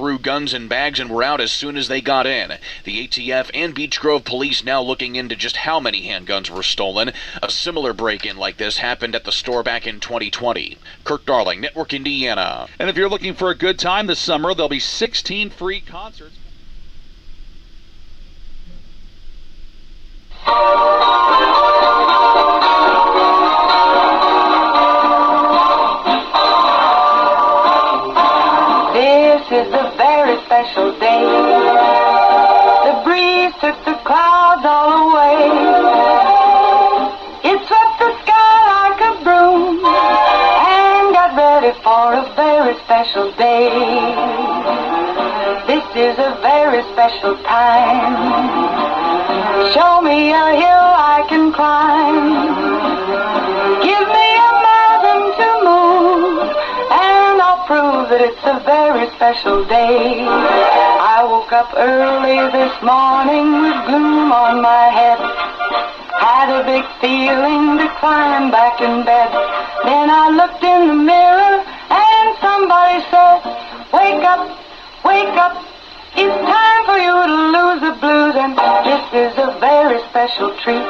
threw guns in bags and were out as soon as they got in. The ATF and Beech Grove police now looking into just how many handguns were stolen. A similar break-in like this happened at the store back in 2020. Kirk Darling, Network Indiana. And if you're looking for a good time this summer, there'll be 16 free concerts. This is a very special day. The breeze took the clouds all away. It swept the sky like a broom and got ready for a very special day. This is a very special time. Show me a hill I can climb. Give me a mountain to move, and I'll prove that it's a very special day. I woke up early this morning with gloom on my head. Had a big feeling to climb back in bed. Then I looked in the mirror and somebody said, wake up, wake up. It's time for you to lose the blues, and this is a very special treat.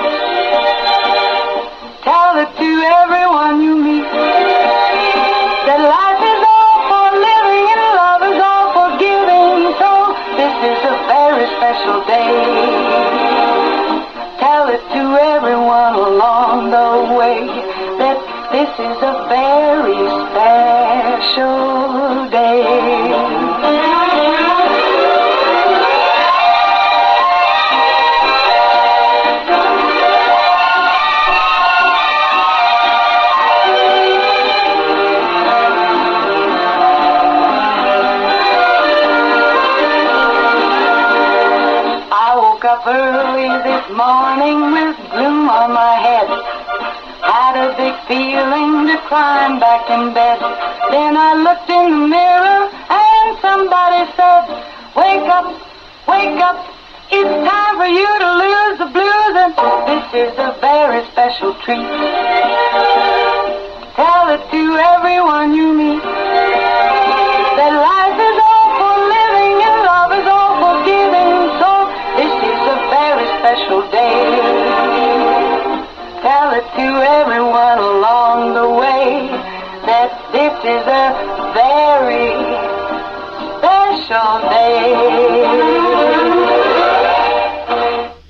Tell it to everyone you meet, that life is all for living and love is all for giving. So this is a very special day. Tell it to everyone along the way that this is a very special day. Up early this morning with gloom on my head. Had a big feeling to climb back in bed. Then I looked in the mirror and somebody said, wake up, wake up. It's time for you to lose the blues, and this is a very special treat. Tell it to everyone you meet that life is all for living and love is all for giving. So this is a very special day. Tell it to everyone along the way that this is a very special day.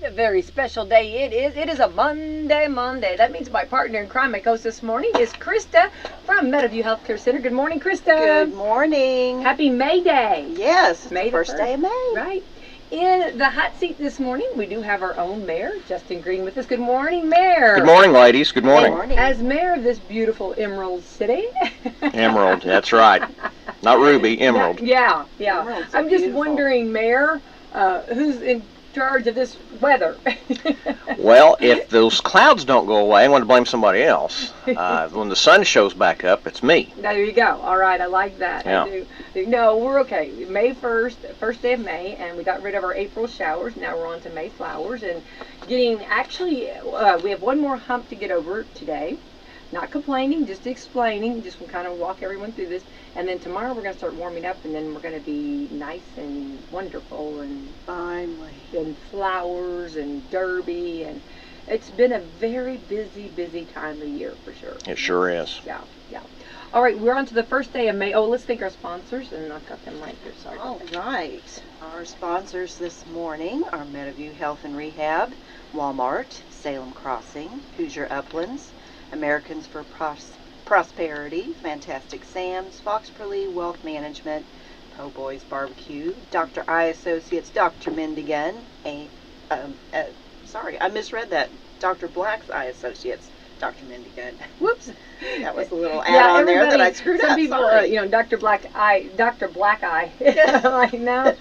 A very special day it is. It is a Monday. That means my partner in crime, my host this morning, is Krista from Meadowview Healthcare Center. Good morning, Krista. Good morning. Happy May Day. Yes, May first day of May. Right. In the hot seat this morning, we do have our own mayor, Justin Green, with us. Good morning, Mayor. Good morning, ladies. Good morning. Good morning. As mayor of this beautiful Emerald City. Emerald, that's right. Not Ruby, Emerald. Yeah. Emerald's so I'm just beautiful. wondering, Mayor, who's in charge of this weather? Well, if those clouds don't go away, I'm going to blame somebody else. When the sun shows back up, it's me. There you go. All right, I like that. Yeah. I do. No, we're okay. May 1st, first day of May, and we got rid of our April showers. Now we're on to May flowers, and getting, actually, we have one more hump to get over today. Not complaining, just explaining. Just we'll kind of walk everyone through this. And then tomorrow we're going to start warming up, and then we're going to be nice and wonderful and Finally. and flowers and derby, and it's been a very busy time of year for sure. It sure is. Yeah. All right, we're on to the first day of May. Oh, let's thank our sponsors, and I've got them right here. Sorry. All right. Our sponsors this morning are Meadowview Health and Rehab, Walmart, Salem Crossing, Hoosier Uplands, Americans for Prosperity, Fantastic Sam's, Fox Perlee Wealth Management, Po Boys Barbecue, Dr. I Associates, Dr. Mendigan, sorry, I misread that. Dr. Black's Eye Associates, Dr. Mendigan. Whoops. That was a little add-on there that I screwed some up. People, Dr. Black Eye. Like, no.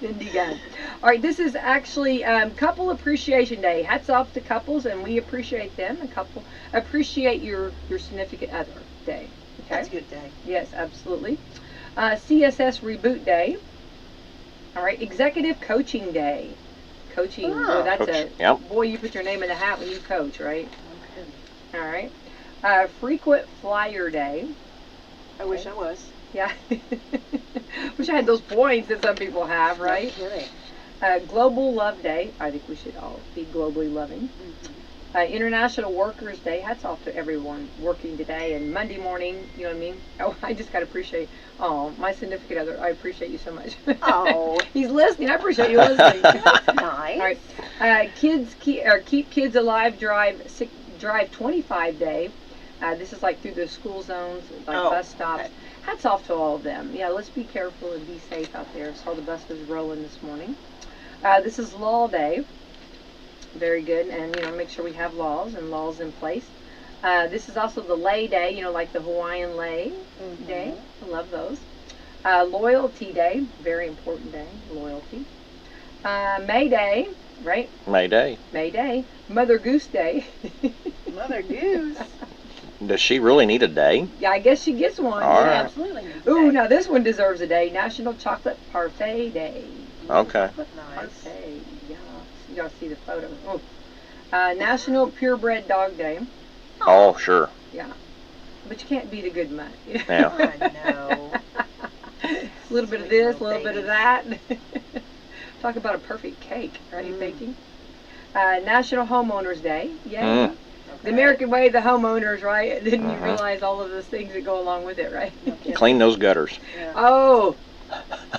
Mendigan. All right, this is actually Couple Appreciation Day. Hats off to couples, and we appreciate them. And appreciate your significant other day. Okay? That's a good day. Yes, absolutely. CSS Reboot Day. All right, Executive Coaching Day. Coaching. Oh, boy, that's coach. Yep. boy, you put your name in the hat when you coach, right? All right. Frequent Flyer Day. I wish I was. Yeah. Wish I had those points that some people have, right? No kidding. Global Love Day. I think we should all be globally loving. International Workers Day. Hats off to everyone working today and Monday morning. You know what I mean? Oh, I just got to appreciate. Oh, my significant other. I appreciate you so much. Oh. He's listening. I appreciate you listening. Nice. All right. Keep Kids Alive Drive 25 Day. This is like through the school zones, like bus stops. Okay. Hats off to all of them. Yeah, let's be careful and be safe out there. Saw the bus was rolling this morning. This is Law Day. Very good, and make sure we have laws in place. This is also the Lay Day, like the Hawaiian Lay Day. I love those. Loyalty Day, very important day, loyalty. May Day, right? May Day. May Day. Mother Goose Day. Mother Goose. Does she really need a day? Yeah, I guess she gets one. All Yeah, right. Absolutely. Ooh, now this one deserves a day. National Chocolate Parfait Day. Okay. Nice. Parfait, yeah. Y'all see the photo. Oh. National Purebred Dog Day. Oh, sure. Yeah. But you can't beat a good mutt. Yeah. I know. A little bit of this, a little bit of that. Talk about a perfect cake, right? Baking. National Homeowners Day. Yay. Mm. The American way, the homeowners, right? Didn't you realize all of those things that go along with it, right? Clean those gutters. Yeah. Oh,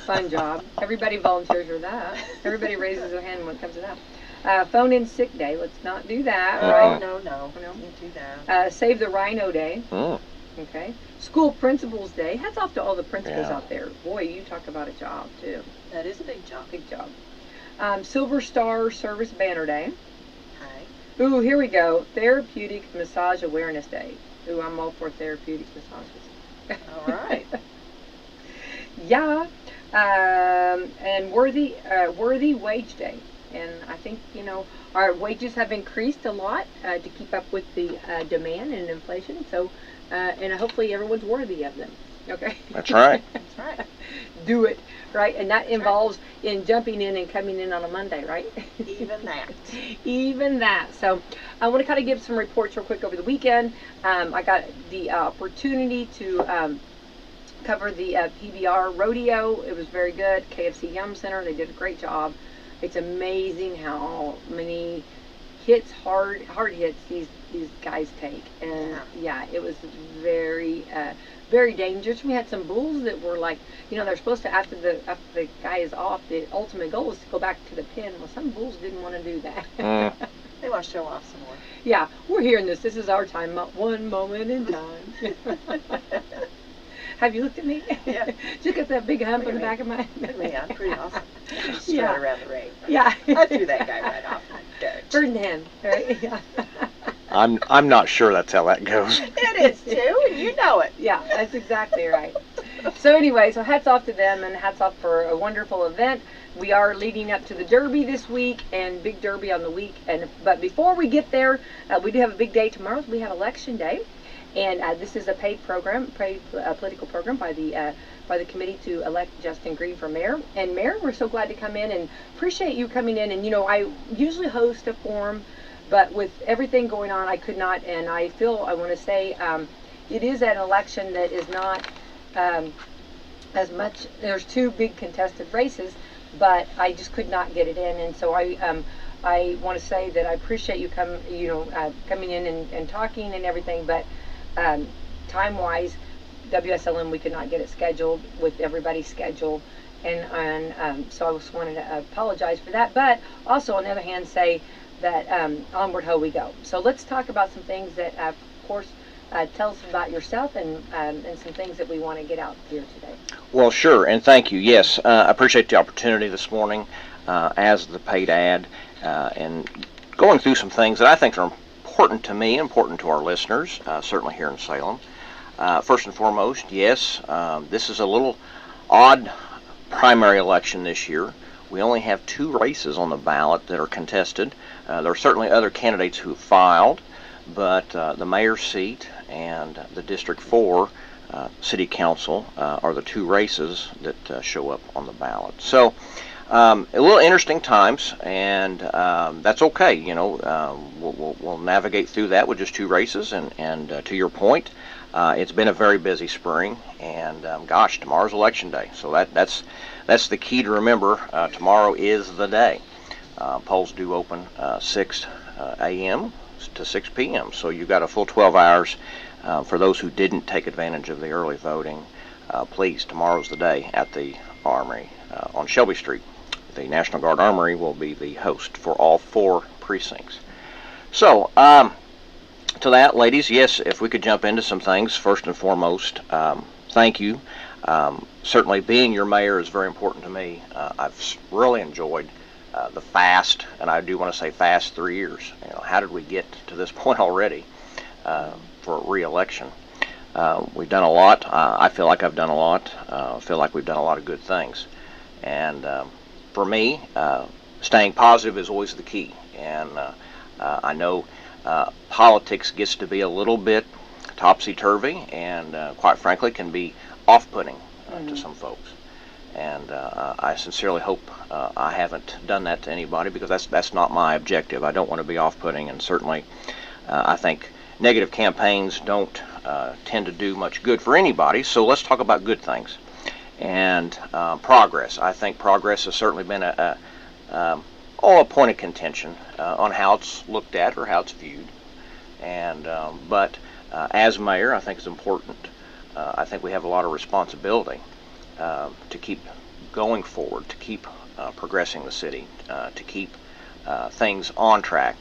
fun job. Everybody volunteers for that. Everybody raises their hand when it comes to that. Phone in sick day. Let's not do that, Oh, right? no. No. Don't do that. Save the Rhino Day. Mm. Okay. School Principals Day. Hats off to all the principals Yeah. out there. Boy, you talk about a job, too. That is a big job. Big job. Silver Star Service Banner Day. Hi. Ooh, here we go. Therapeutic Massage Awareness Day. Ooh, I'm all for therapeutic massages. All right. Yeah. And Worthy Wage Day. And I think, our wages have increased a lot to keep up with the demand and inflation. So, and hopefully everyone's worthy of them. Okay? That's right. That's right. Do it, right? And that involves in jumping in and coming in on a Monday, right? Even that. Even that. So I want to kind of give some reports real quick over the weekend. I got the opportunity to cover the PBR rodeo. It was very good. KFC Yum Center, they did a great job. It's amazing how many hits, hard hits these guys take. And yeah, it was very very dangerous. We had some bulls that were like, they're supposed to, after the guy is off, the ultimate goal is to go back to the pen. Well, some bulls didn't want to do that. They want to show off some more. Yeah, we're hearing this. This is our time. One moment in time. Have you looked at me? Yeah. Just got that big hump in the back of my Look at me, I'm pretty awesome. Just Yeah. strut around the ring. Yeah. I threw that guy right off the dirt. Ferdinand, right? Yeah. I'm not sure that's how that goes. It is too, and you know it. Yeah, that's exactly right. So anyway, so hats off to them and hats off for a wonderful event. We are leading up to the Derby this week and Big Derby on the week. But before we get there, we do have a big day tomorrow. We have Election Day. And this is a paid political program by the committee to elect Justin Green for mayor. And Mayor, we're so glad to come in and appreciate you coming in. And I usually host a forum, but with everything going on, I could not. And I want to say, it is an election that is not as much. There's two big contested races, but I just could not get it in. And so I want to say that I appreciate you coming in and talking and everything, but time-wise, WSLM, we could not get it scheduled with everybody's schedule, and so I just wanted to apologize for that, but also on the other hand say that onward ho we go. So let's talk about some things that of course tell us about yourself and some things that we want to get out here today. Well, sure, and thank you. Yes, I appreciate the opportunity this morning as the paid ad and going through some things that I think are important to me, important to our listeners, certainly here in Salem. First and foremost, yes, this is a little odd primary election this year. We only have 2 races on the ballot that are contested. There are certainly other candidates who have filed, but the mayor's seat and the District 4 City Council are the 2 races that show up on the ballot. So a little interesting times, and that's okay. We'll navigate through that with just 2 races, and to your point, It's been a very busy spring, and gosh, tomorrow's election day, so that's the key to remember. Tomorrow is the day. Polls do open 6 a.m. to 6 p.m., so you've got a full 12 hours. For those who didn't take advantage of the early voting, please, tomorrow's the day at the Armory on Shelby Street. The National Guard Armory will be the host for all 4 precincts. So, to that, ladies, yes, if we could jump into some things, first and foremost, thank you. Certainly being your mayor is very important to me. I've really enjoyed the fast, and I do want to say fast 3 years. How did we get to this point already for re-election? We've done a lot. I feel like I've done a lot. I feel like we've done a lot of good things. And for me, staying positive is always the key. And I know politics gets to be a little bit topsy-turvy and quite frankly can be off-putting to some folks. And I sincerely hope I haven't done that to anybody, because that's not my objective. I don't want to be off-putting, and certainly I think negative campaigns don't tend to do much good for anybody. So let's talk about good things and progress. I think progress has certainly been a point of contention on how it's looked at or how it's viewed. And but as mayor, I think it's important. I think we have a lot of responsibility to keep going forward, to keep progressing the city, to keep things on track.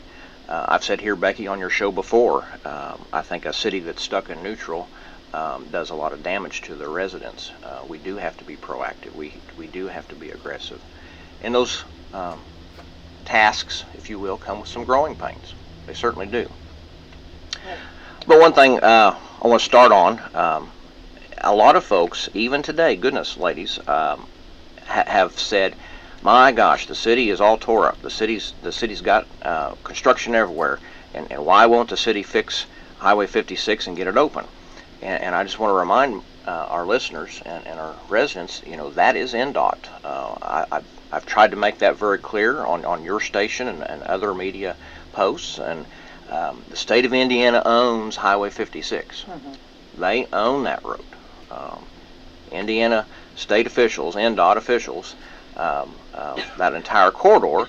I've said here, Becky, on your show before, I think a city that's stuck in neutral does a lot of damage to the residents. We do have to be proactive. We do have to be aggressive. And those tasks, if you will, come with some growing pains. They certainly do. But one thing I want to start on, a lot of folks, even today, goodness, ladies, have said, my gosh, the city is all tore up. The city's got construction everywhere, and why won't the city fix Highway 56 and get it open? And I just want to remind our listeners and our residents, that is NDOT. I've tried to make that very clear on your station and other media posts, and the state of Indiana owns Highway 56. Mm-hmm. They own that road. Indiana state officials, NDOT officials, that entire corridor,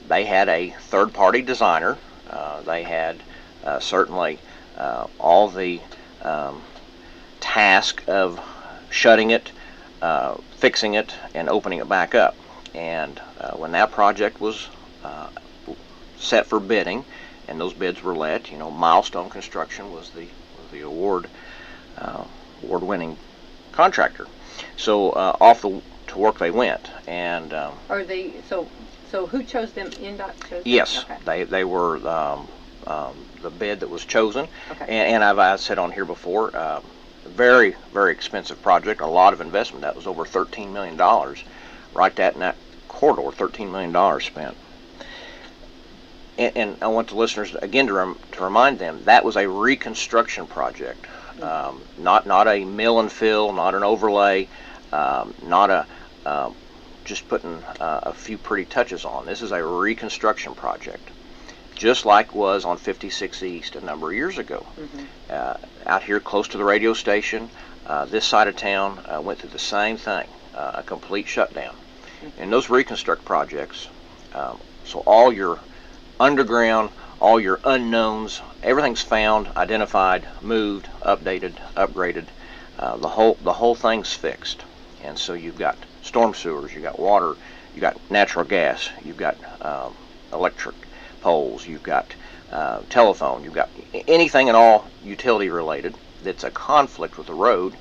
they had a third-party designer. They had certainly all the task of shutting it, fixing it, and opening it back up. And when that project was set for bidding, and those bids were let, Milestone Construction was the award-winning contractor. So off to work they went. And are they so who chose them? NDOT chose them? Yes, okay. They were the bid that was chosen. Okay. And I've said on here before, very, very expensive project, a lot of investment. That was over $13 million. Right in that corridor, $13 million spent. And I want the listeners, again, to remind them, that was a reconstruction project. Not a mill and fill, not an overlay, not a just putting a few pretty touches on. This is a reconstruction project, just like was on 56 East a number of years ago. Mm-hmm. Out here close to the radio station, this side of town went through the same thing, a complete shutdown. Mm-hmm. And those reconstruct projects, so all your underground, all your unknowns, everything's found, identified, moved, updated, upgraded. The whole thing's fixed. And so you've got storm sewers, you've got water, you've got natural gas, you've got electric poles, you've got telephone, you've got anything and all utility related that's a conflict with the road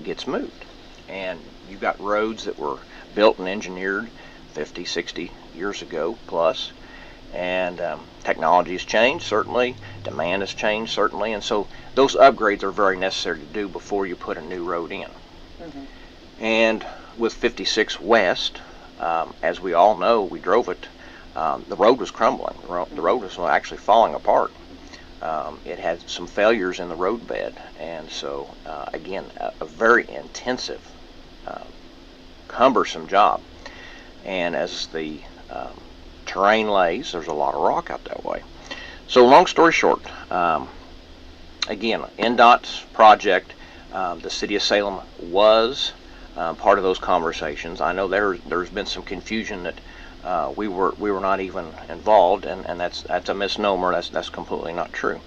gets moved. And you've got roads that were built and engineered 50, 60 years ago plus. And technology has changed, certainly. Demand has changed, certainly. And so those upgrades are very necessary to do before you put a new road in. Mm-hmm. And with 56 West, as we all know, we drove it, the road was crumbling. The road was actually falling apart. It had some failures in the road bed. And so, again, a very intensive, cumbersome job. And as the terrain lays, there's a lot of rock out that way. So long story short, again, NDOT's project, the city of Salem was part of those conversations. I know there's been some confusion that we were not even involved, and that's a misnomer. That's completely not true.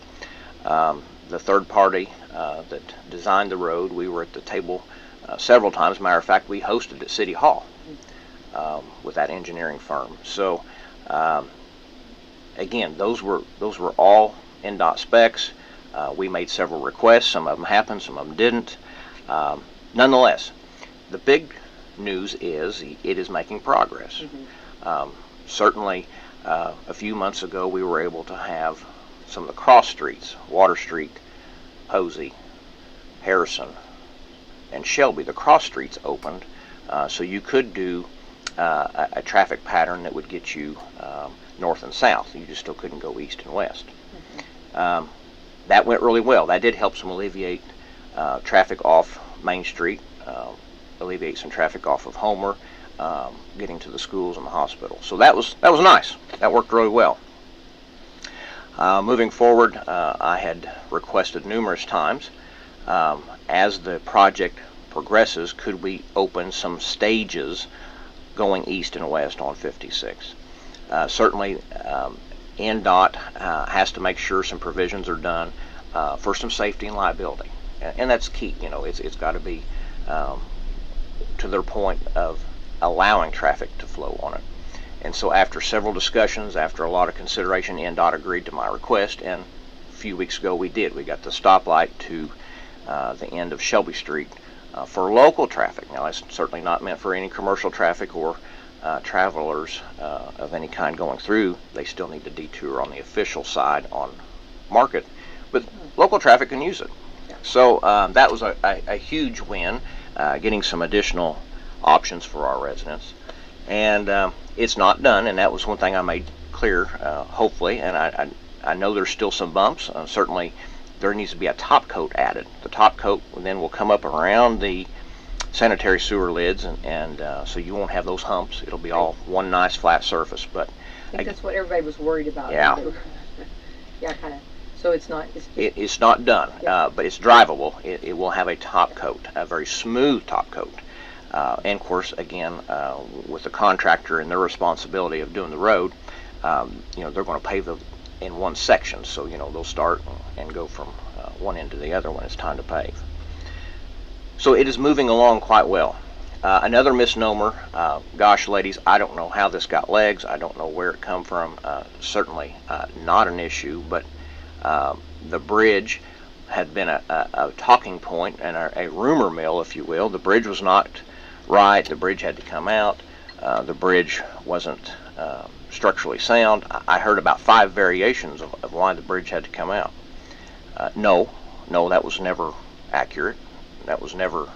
The third party that designed the road, we were at the table several times. Matter of fact, we hosted at City Hall with that engineering firm. So again, those were all NDOT specs. We made several requests. Some of them happened, some of them didn't. Nonetheless, the big news is it is making progress. Certainly, a few months ago, we were able to have some of the cross streets, Water Street, Posey, Harrison, and Shelby, the cross streets opened, so you could do a traffic pattern that would get you north and south. You just still couldn't go east and west. That went really well. That did help some alleviate traffic off Main Street, alleviate some traffic off of Homer, getting to the schools and the hospital. So that was nice. That worked really well. Moving forward, I had requested numerous times, as the project progresses, could we open some stages going east and west on 56? Certainly, NDOT has to make sure some provisions are done for some safety and liability, and that's key. You know, it's got to be to their point of allowing traffic to flow on it. And so after several discussions, after a lot of consideration, NDOT agreed to my request, and a few weeks ago we did. We got the stoplight to the end of Shelby Street for local traffic. Now, that's certainly not meant for any commercial traffic or travelers of any kind going through. They still need to detour on the official side on Market, but local traffic can use it. So that was a huge win, getting some additional options for our residents. And it's not done, and that was one thing I made clear, hopefully, and I know there's still some bumps. Certainly there needs to be a top coat added. The top coat then will come up around the sanitary sewer lids, and so you won't have those humps. It'll be all one nice flat surface. But I think that's what everybody was worried about. Yeah. Yeah, kind of. So it's not. It's not done, Yeah. but it's drivable. It will have a top coat, a very smooth top coat. And of course, again, with the contractor and their responsibility of doing the road, they're going to pave in one section. So, they'll start and go from one end to the other when it's time to pave. So it is moving along quite well. Another misnomer, gosh, ladies, I don't know how this got legs. I don't know where it come from. Certainly not an issue, but the bridge had been a talking point and a rumor mill, if you will. The bridge was not right. The bridge had to come out. The bridge wasn't structurally sound. I heard about 5 variations of why the bridge had to come out. No, that was never accurate. That was never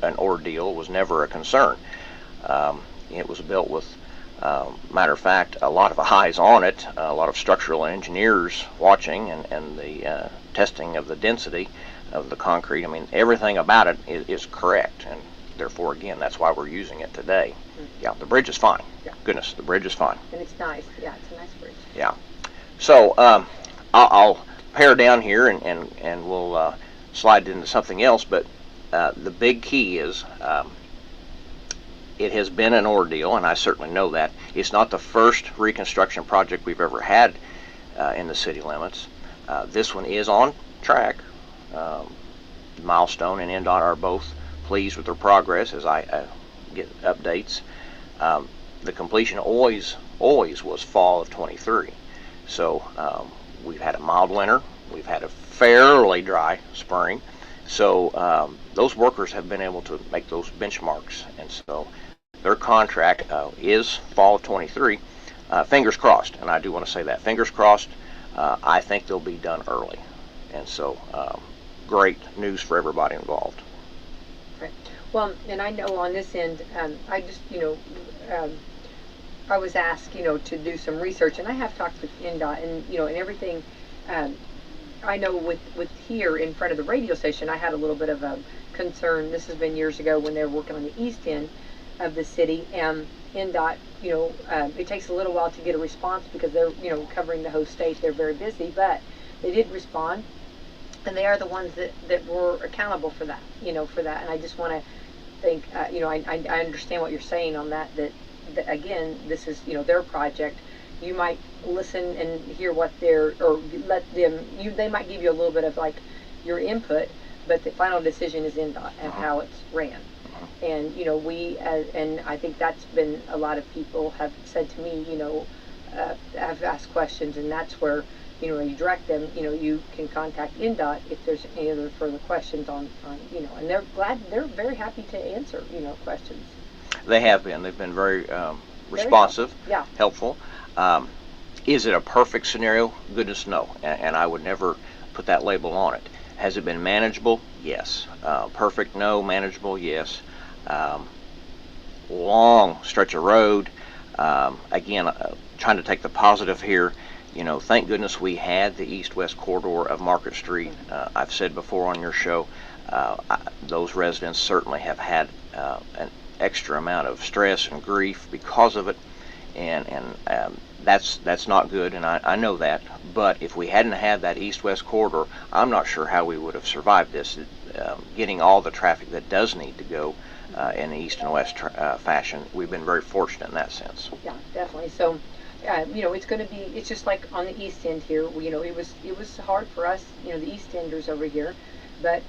an ordeal. It was never a concern. It was built with, matter of fact, a lot of eyes on it, a lot of structural engineers watching, and the testing of the density of the concrete. I mean, everything about it is correct, and therefore, again, that's why we're using it today. Yeah, the bridge is fine. Yeah. Goodness, the bridge is fine. And it's nice. Yeah, it's a nice bridge. Yeah. So I'll pare down here, and we'll slide into something else, but the big key is it has been an ordeal, and I certainly know that. It's not the first reconstruction project we've ever had in the city limits. This one is on track. Milestone and NDOT are both pleased with their progress as I get updates. The completion always was fall of 23. So we've had a mild winter. We've had a fairly dry spring. So those workers have been able to make those benchmarks, and so their contract is fall of 23. Fingers crossed, and I do want to say that. Fingers crossed. I think they'll be done early, and so great news for everybody involved. Right. Well, and I know on this end, I just, I was asked, to do some research, and I have talked with NDOT, and, and everything. I know with here in front of the radio station, I had a little bit of a concern. This has been years ago when they were working on the east end of the city, and NDOT, it takes a little while to get a response because they're, covering the whole state. They're very busy, but they did respond. and they are the ones that were accountable for that, for that. And I just want to think, I understand what you're saying on that, that again, this is, their project. You might listen and hear what or let them, they might give you a little bit of like your input, but the final decision is NDOT and how it's ran. And, and I think that's been, a lot of people have said to me, have asked questions, and that's where, you direct them, you can contact NDOT if there's any other further questions on, and they're very happy to answer, questions. They have been. They've been very responsive, helpful. Is it a perfect scenario? Goodness, no. And I would never put that label on it. Has it been manageable? Yes. Perfect? No. Manageable? Yes. Long stretch of road. Again, trying to take the positive here. Thank goodness we had the east-west corridor of Market Street. I've said before on your show, those residents certainly have had an extra amount of stress and grief because of it, and that's not good, and I know that. But if we hadn't had that east-west corridor, I'm not sure how we would have survived this, getting all the traffic that does need to go in the east and west fashion. We've been very fortunate in that sense. Yeah, definitely. So, it's going to be, it's just like on the east end here. It was hard for us, the east enders over here, but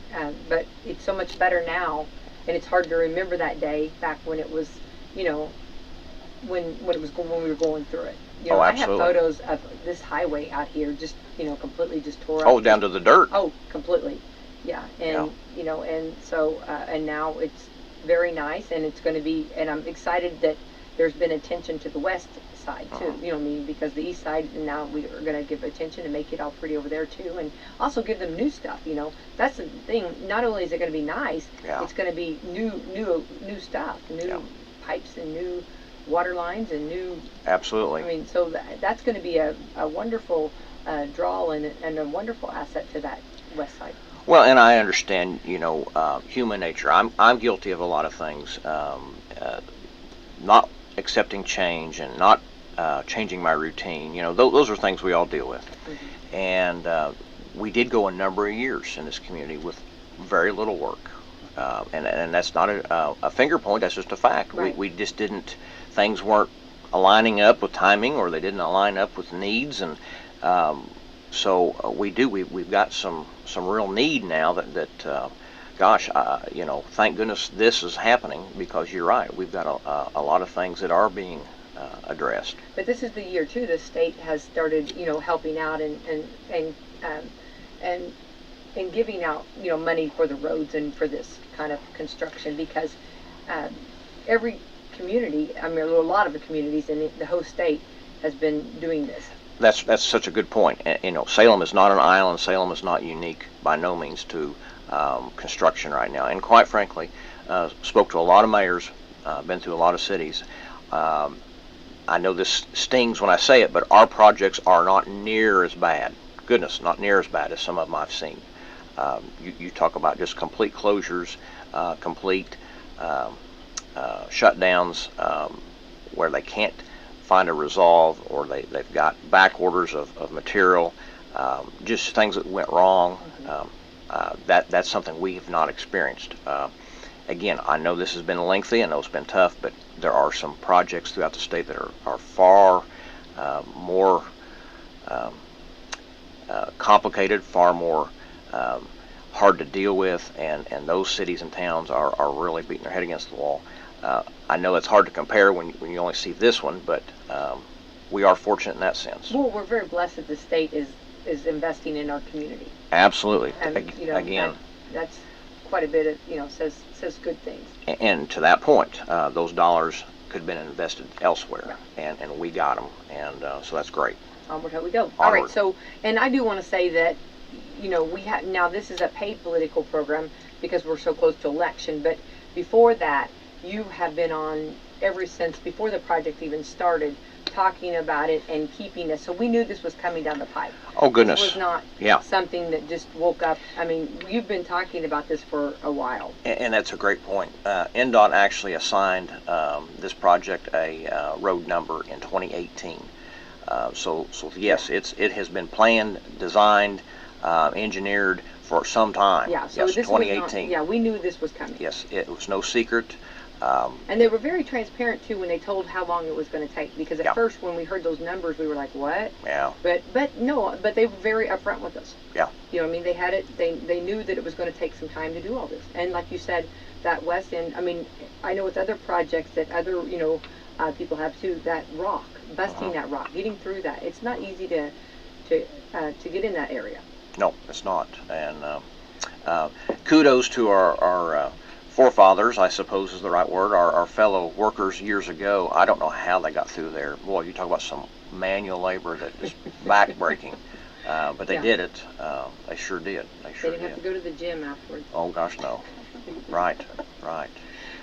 it's so much better now, and it's hard to remember that day back when it was, when we were going through it. I have photos of this highway out here just, completely just tore up. Oh, down to the dirt. Oh, completely. Yeah, and and so and now it's very nice, and it's going to be, and I'm excited that there's been attention to the west side too. Because the east side, and now we are going to give attention and make it all pretty over there too, and also give them new stuff. That's the thing. Not only is it going to be nice, it's going to be new stuff, new pipes and new water lines and new. Absolutely. So that's going to be a wonderful draw and a wonderful asset to that west side. Well, and I understand, human nature. I'm guilty of a lot of things, not accepting change and not changing my routine. Those are things we all deal with. Mm-hmm. And we did go a number of years in this community with very little work, and that's not a finger point. That's just a fact. Right. We just didn't. Things weren't aligning up with timing, or they didn't align up with needs, and so we've got some real need now that gosh, thank goodness this is happening, because you're right, we've got a lot of things that are being addressed. But this is the year too. The state has started, helping out and giving out, money for the roads and for this kind of construction, because every community, a lot of the communities in the whole state has been doing this. That's such a good point. Salem is not an island. Salem is not unique by no means to construction right now. And quite frankly, spoke to a lot of mayors, been through a lot of cities. I know this stings when I say it, but our projects are not near as bad. Goodness, not near as bad as some of them I've seen. You talk about just complete closures, complete shutdowns where they can't find a resolve, or they've got back orders of material, just things that went wrong. That's something we have not experienced. Again, I know this has been lengthy, I know it's been tough, but there are some projects throughout the state that are far more complicated, far more hard to deal with, and those cities and towns are really beating their head against the wall. I know it's hard to compare when you only see this one, but we are fortunate in that sense. Well, we're very blessed that the state is investing in our community. Absolutely. And, again, that's quite a bit of, says good things. And to that point, those dollars could have been invested elsewhere, and we got them, and so that's great. Onward, how we go. All right, so, and I do want to say that, we have, now this is a paid political program because we're so close to election, but before that, you have been on ever since, before the project even started, talking about it and keeping us. So we knew this was coming down the pipe. Oh, goodness. This was not something that just woke up. You've been talking about this for a while. And that's a great point. NDOT actually assigned this project a road number in 2018. So yes, it has been planned, designed, engineered for some time. Yeah, so yes, this 2018. was not, yeah, we knew this was coming. Yes, it was no secret. And they were very transparent too when they told how long it was going to take. Because at Yeah. first, when we heard those numbers, we were like, "What?" Yeah. But they were very upfront with us. Yeah. You know, what I mean, they had it. They knew that it was going to take some time to do all this. And like you said, that west end. I mean, I know with other projects that other people have too. That rock, busting that rock, getting through that. It's not easy to get in that area. No, it's not. And kudos to our forefathers, I suppose is the right word, our fellow workers years ago. I don't know how they got through there. Boy, you talk about some manual labor that is back-breaking. But they did it. They sure did. They sure didn't have to go to the gym afterwards. Oh, gosh, no. Right.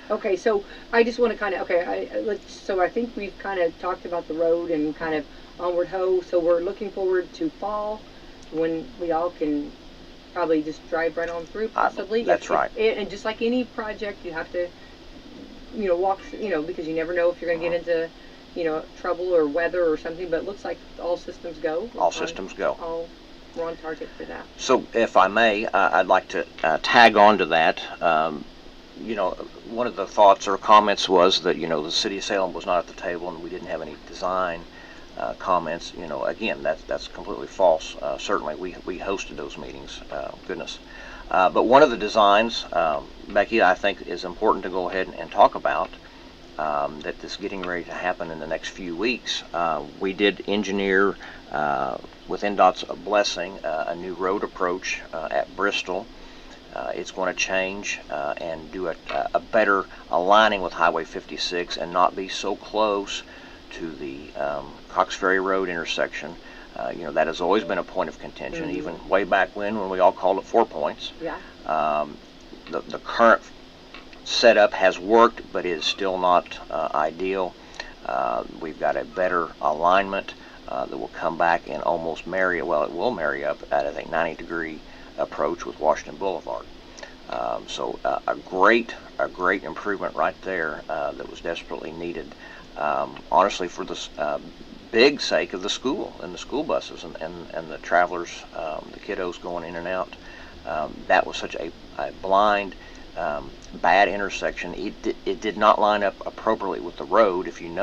Okay, so I just want to kind of, so I think we've kind of talked about the road and kind of onward ho. So we're looking forward to fall when we all can probably just drive right on through, possibly. That's right. And just like any project, you have to, walk, because you never know if you're going to get into, trouble or weather or something. But it looks like all systems go. All systems go. We're on target for that. So, if I may, I'd like to tag on to that. One of the thoughts or comments was that, the city of Salem was not at the table and we didn't have any design comments. Again, that's completely false. Certainly, we hosted those meetings. Goodness. But one of the designs, Becky, I think is important to go ahead and talk about, that is getting ready to happen in the next few weeks. We did engineer, with NDOT's blessing, a new road approach at Bristol. It's going to change and do a better aligning with Highway 56 and not be so close to the Cox Ferry Road intersection. That has always been a point of contention, even way back when we all called it 4 points. Yeah. The current setup has worked, but it is still not ideal. We've got a better alignment that will come back and almost marry, well, it will marry up at, I think, 90-degree approach with Washington Boulevard. So a great improvement right there that was desperately needed, honestly, for the big sake of the school and the school buses and the travelers, the kiddos going in and out. That was such a blind, bad intersection. It did not line up appropriately with the road. If you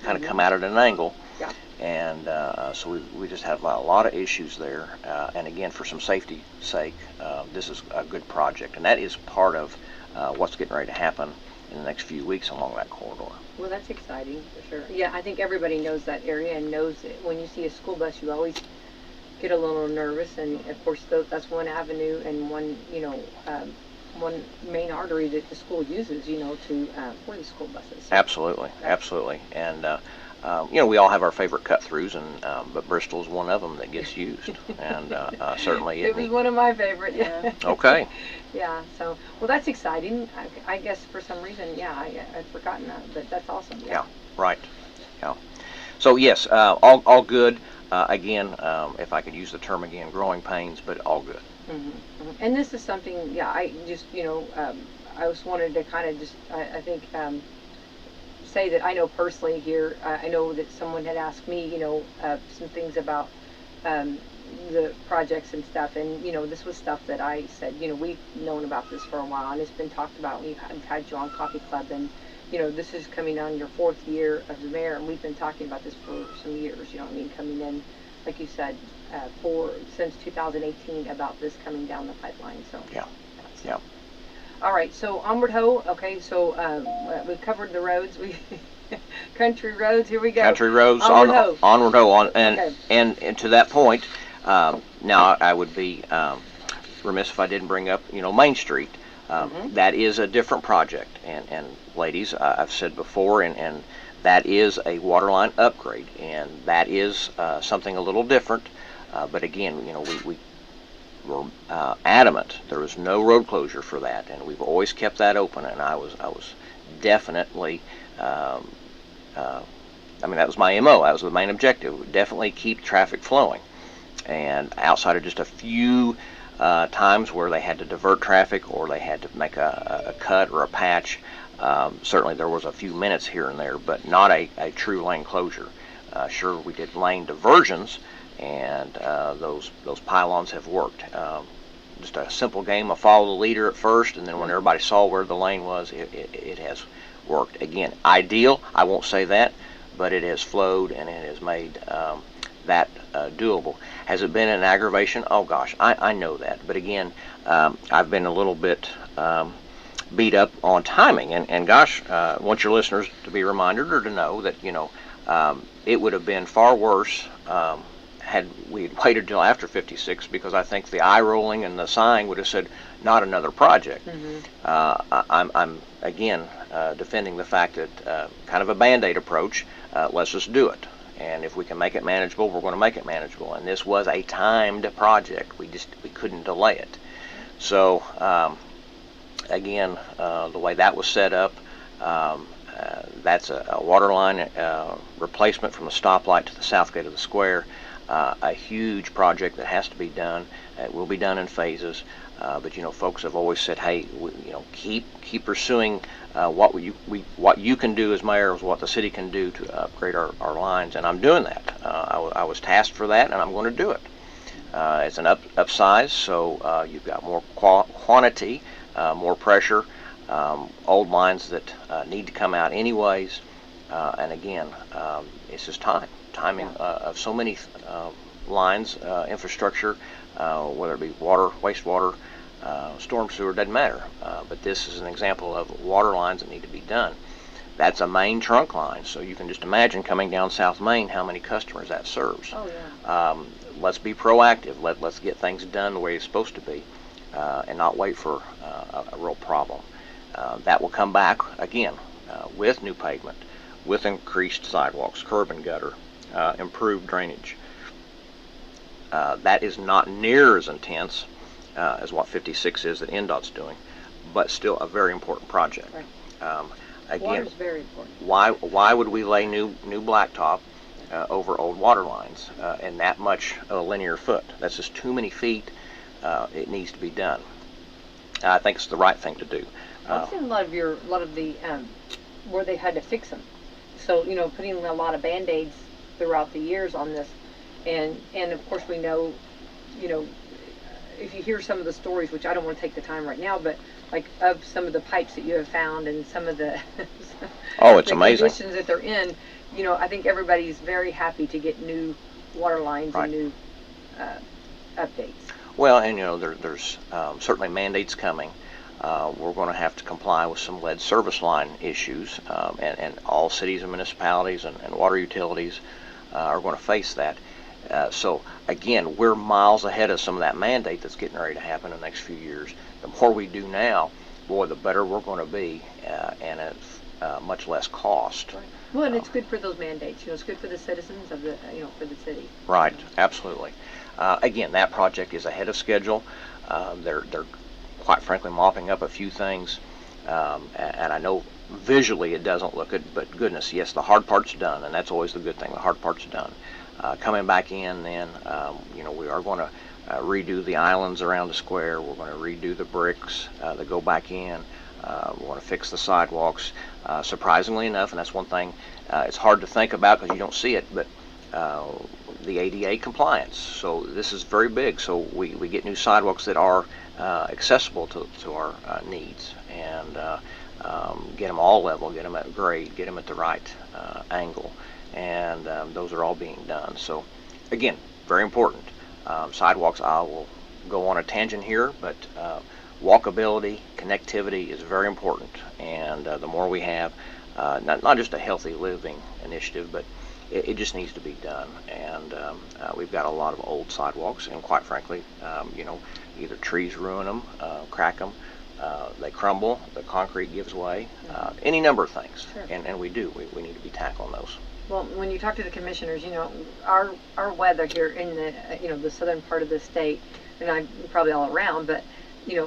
kind of come out at an angle. Yeah. And so we just have a lot of issues there. And again, for some safety sake, this is a good project. And that is part of what's getting ready to happen in the next few weeks along that corridor. Well, that's exciting for sure. Yeah, I think everybody knows that area and knows that when you see a school bus, you always get a little nervous. And of course, that's one avenue and one, one main artery that the school uses, for the school buses. Absolutely. And we all have our favorite cut-throughs, but Bristol's one of them that gets used, and certainly it was one of my favorite. Yeah. Okay. Yeah. So, well, that's exciting. I guess for some reason, I'd forgotten that, but that's awesome. Yeah. Right. Yeah. So yes, all good. Again, if I could use the term again, growing pains, but all good. Mm-hmm. Mm-hmm. And this is something. I just I just wanted to kind of just I think. Say that I know personally here. I know that someone had asked me, some things about the projects and stuff, and this was stuff that I said, we've known about this for a while, and it's been talked about. We've had you on Coffee Club, and this is coming on your 4th year of the mayor, and we've been talking about this for some years. Coming in, like you said, since 2018 about this coming down the pipeline. So yeah. All right, so onward ho. Okay, so we've covered the roads. Country roads. Here we go. Country roads. Onward ho. And to that point, now I would be remiss if I didn't bring up Main Street. That is a different project, and ladies, I've said before, and that is a waterline upgrade, and that is something a little different. But again, we were adamant there was no road closure for that, and we've always kept that open. And I was definitely, that was my MO. That was the main objective. Definitely keep traffic flowing. And outside of just a few times where they had to divert traffic or they had to make a cut or a patch, certainly there was a few minutes here and there, but not a true lane closure. Sure, we did lane diversions, and those pylons have worked. just a simple game of follow the leader at first, and then when everybody saw where the lane was, it has worked. Again, ideal, I won't say that, but it has flowed and it has made that doable. Has it been an aggravation? Oh gosh, I know that. But again, I've been a little bit beat up on timing, and gosh, I want your listeners to be reminded or to know that it would have been far worse had we waited until after 56, because I think the eye rolling and the sighing would have said not another project. I'm again defending the fact that kind of a band-aid approach. Let's just do it, and if we can make it manageable, we're going to make it manageable. And this was a timed project. We couldn't delay it. So again, the way that was set up, that's a water line replacement from the stoplight to the south gate of the square. A huge project that has to be done. It will be done in phases, but folks have always said, hey, keep pursuing what you can do as mayor, is what the city can do to upgrade our lines, and I'm doing that. I was tasked for that, and I'm going to do it. It's an upsize, so you've got more quantity, more pressure, old lines that need to come out anyways, and again, it's just timing of so many lines, infrastructure, whether it be water, wastewater, storm sewer, doesn't matter. But this is an example of water lines that need to be done. That's a main trunk line, so you can just imagine coming down South Main how many customers that serves. Oh, yeah. Let's be proactive. Let's get things done the way it's supposed to be, and not wait for a real problem. That will come back again with new pavement, with increased sidewalks, curb and gutter, improved drainage. That is not near as intense as what 56 is that NDOT's doing, but still a very important project. Right. Again, Water's very important. why would we lay new blacktop over old water lines and that much linear foot? That's just too many feet. It needs to be done. I think it's the right thing to do. I've seen a lot of the where they had to fix them. So putting a lot of band-aids throughout the years on this, and of course we know, if you hear some of the stories, which I don't want to take the time right now, but like of some of the pipes that you have found and some of the it's the amazing conditions that they're in, I think everybody's very happy to get new water lines right. and new updates. Well, and there's certainly mandates coming. We're going to have to comply with some lead service line issues, and all cities and municipalities and water utilities are going to face that. So again, we're miles ahead of some of that mandate that's getting ready to happen in the next few years. The more we do now, boy, the better we're going to be, and at much less cost. Right. Well, and it's good for those mandates. It's good for the citizens of the, for the city. Right. Absolutely. Again, that project is ahead of schedule. They're quite frankly mopping up a few things, and I know visually it doesn't look good, but goodness, yes, the hard part's done, and that's always the good thing. The hard part's done. Coming back in, then we are going to redo the islands around the square. We're going to redo the bricks that go back in. We want to fix the sidewalks. Surprisingly enough, and that's one thing it's hard to think about because you don't see it, but the ADA compliance. So this is very big. So we get new sidewalks that are accessible to our needs, and get them all level, get them at grade, get them at the right angle, and those are all being done. So again, very important. Sidewalks, I will go on a tangent here, but walkability, connectivity is very important, and the more we have, not just a healthy living initiative, but it just needs to be done. And we've got a lot of old sidewalks, and quite frankly, either trees ruin them, crack them, they crumble, the concrete gives way, any number of things. Sure. And we need to be tackling those. Well, when you talk to the commissioners, our weather here in the the southern part of the state, and I'm probably all around, but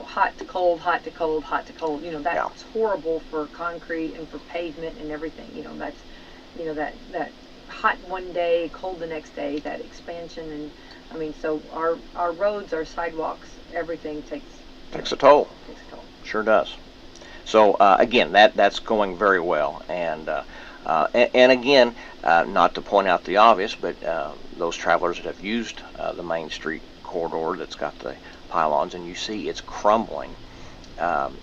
hot to cold, hot to cold, hot to cold. That's horrible for concrete and for pavement and everything. That's that hot one day, cold the next day. That expansion, and so our roads, our sidewalks, everything takes a toll. Takes a toll. Sure does. So again, that's going very well, and again, not to point out the obvious, but those travelers that have used the Main Street corridor that's got the pylons and you see it's crumbling,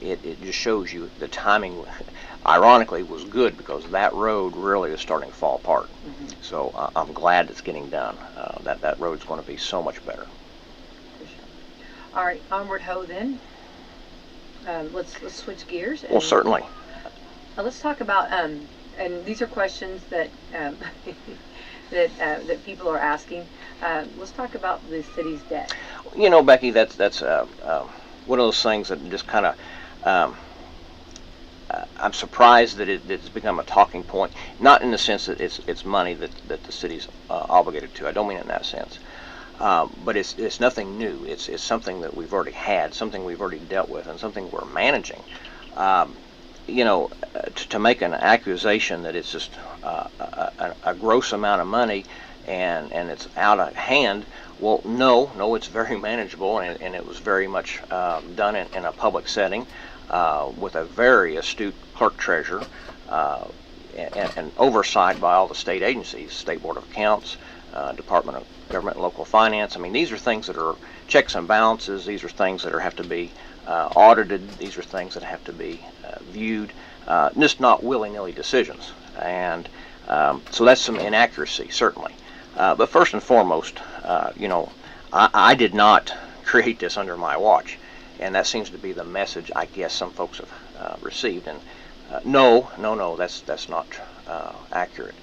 it just shows you the timing, ironically, was good because that road really is starting to fall apart. So I'm glad it's getting done. That road's going to be so much better. All right, onward ho then. Let's switch gears. Well, certainly. Let's talk about and these are questions that that people are asking. Let's talk about the city's debt. You know, Becky, that's one of those things that just kind of. I'm surprised that it's become a talking point. Not in the sense that it's money that the city's obligated to. I don't mean it in that sense. But it's nothing new. It's something that we've already had, something we've already dealt with, and something we're managing. You know, to make an accusation that it's just a gross amount of money and it's out of hand, well, no, it's very manageable, and it was very much done in a public setting with a very astute clerk treasurer and oversight by all the state agencies, State Board of Accounts, Department of Government and Local Finance. I mean, these are things that are checks and balances. These are things that have to be audited. These are things that have to be viewed, just not willy-nilly decisions. And so that's some inaccuracy, certainly. But first and foremost, you know, I did not create this under my watch, and that seems to be the message I guess some folks have received. And no, that's not accurate.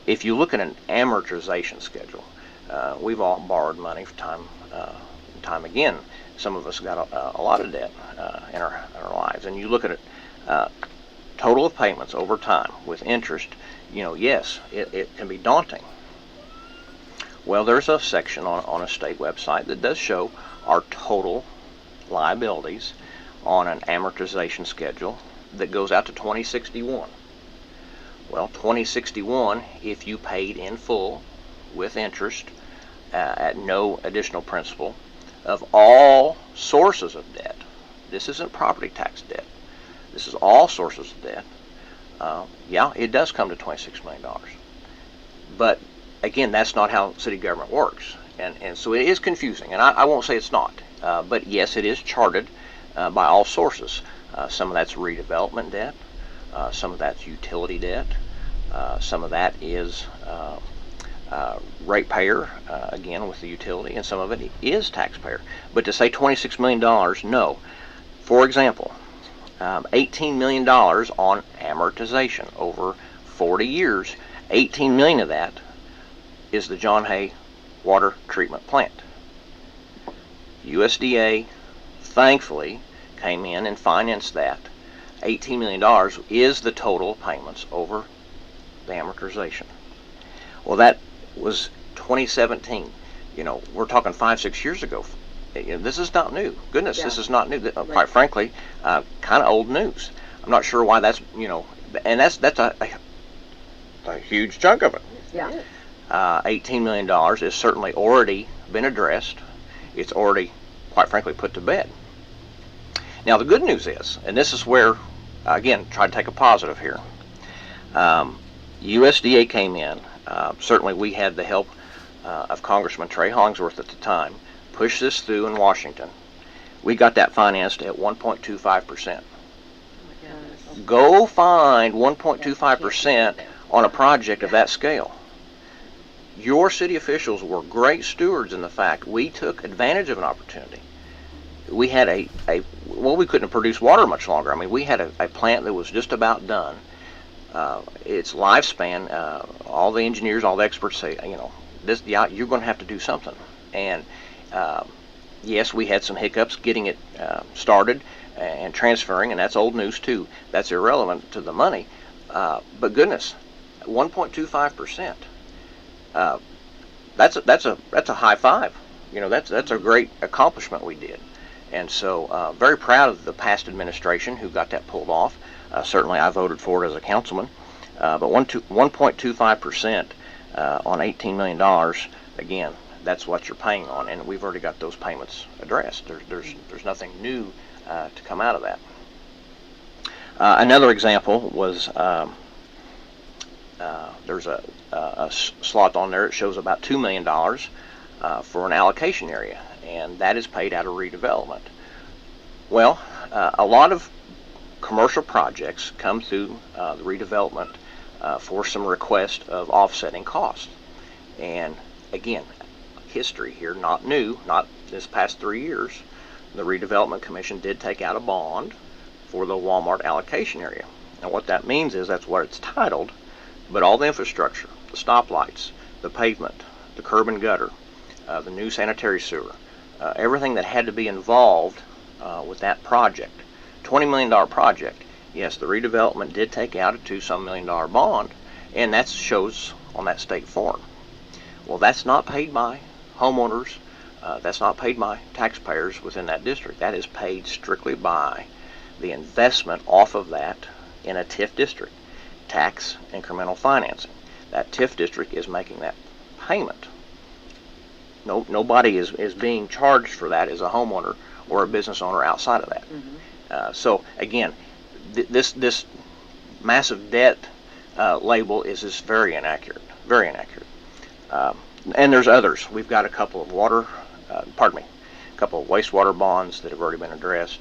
If you look at an amortization schedule, we've all borrowed money for time again. Some of us got a lot of debt in our lives, and you look at it, total of payments over time with interest. You know, yes, it can be daunting. Well, there's a section on a state website that does show our total liabilities on an amortization schedule that goes out to 2061. Well, 2061, if you paid in full with interest at no additional principal of all sources of debt, this isn't property tax debt, this is all sources of debt, yeah, it does come to $26 million. But again, that's not how city government works. And so it is confusing, and I won't say it's not, but yes, it is charted by all sources. Some of that's redevelopment debt, some of that's utility debt, some of that is ratepayer, again with the utility, and some of it is taxpayer. But to say $26 million, no. For example, $18 million on amortization over 40 years, $18 million of that is the John Hay water treatment plant. USDA, thankfully, came in and financed that. $18 million is the total payments over the amortization. Well, that was 2017. You know, we're talking 5-6 years ago. You know, this is not new. Goodness, yeah. This is not new. Quite frankly, kind of old news. I'm not sure why that's, you know, and that's a huge chunk of it. Yeah. $18 million is certainly already been addressed. It's already, quite frankly, put to bed. Now, the good news is, and this is where, again, try to take a positive here. USDA came in. Certainly, we had the help of Congressman Trey Hollingsworth at the time, pushed this through in Washington. We got that financed at 1.25%. Go find 1.25% on a project of that scale. Your city officials were great stewards in the fact we took advantage of an opportunity. We had well, we couldn't produce water much longer. I mean, we had a plant that was just about done. Its lifespan, all the engineers, all the experts say, you know, you're going to have to do something. And yes, we had some hiccups getting it started and transferring, and that's old news too. That's irrelevant to the money. But goodness, 1.25%. That's a high five. You know, that's a great accomplishment we did. And so very proud of the past administration who got that pulled off. Certainly I voted for it as a councilman. But 1.25% on $18 million, again, that's what you're paying on, and we've already got those payments addressed. There's nothing new to come out of that. Another example was there's a slot on there. It shows about $2 million for an allocation area. and that is paid out of redevelopment. Well, a lot of commercial projects come through the redevelopment for some request of offsetting costs. And again, history here, not new, not this past 3 years. The Redevelopment Commission did take out a bond for the Walmart allocation area. And what that means is that's what it's titled, but all the infrastructure, the stoplights, the pavement, the curb and gutter, the new sanitary sewer, everything that had to be involved with that project, $20 million project, yes, the redevelopment did take out a $2-some million bond, and that shows on that state form. Well, that's not paid by homeowners, that's not paid by taxpayers within that district. That is paid strictly by the investment off of that in a TIF district, tax incremental financing. That TIF district is making that payment. Nobody is being charged for that as a homeowner or a business owner outside of that. Mm-hmm. So again, this massive debt label is just very inaccurate, very inaccurate. And there's others. We've got a couple of couple of wastewater bonds that have already been addressed.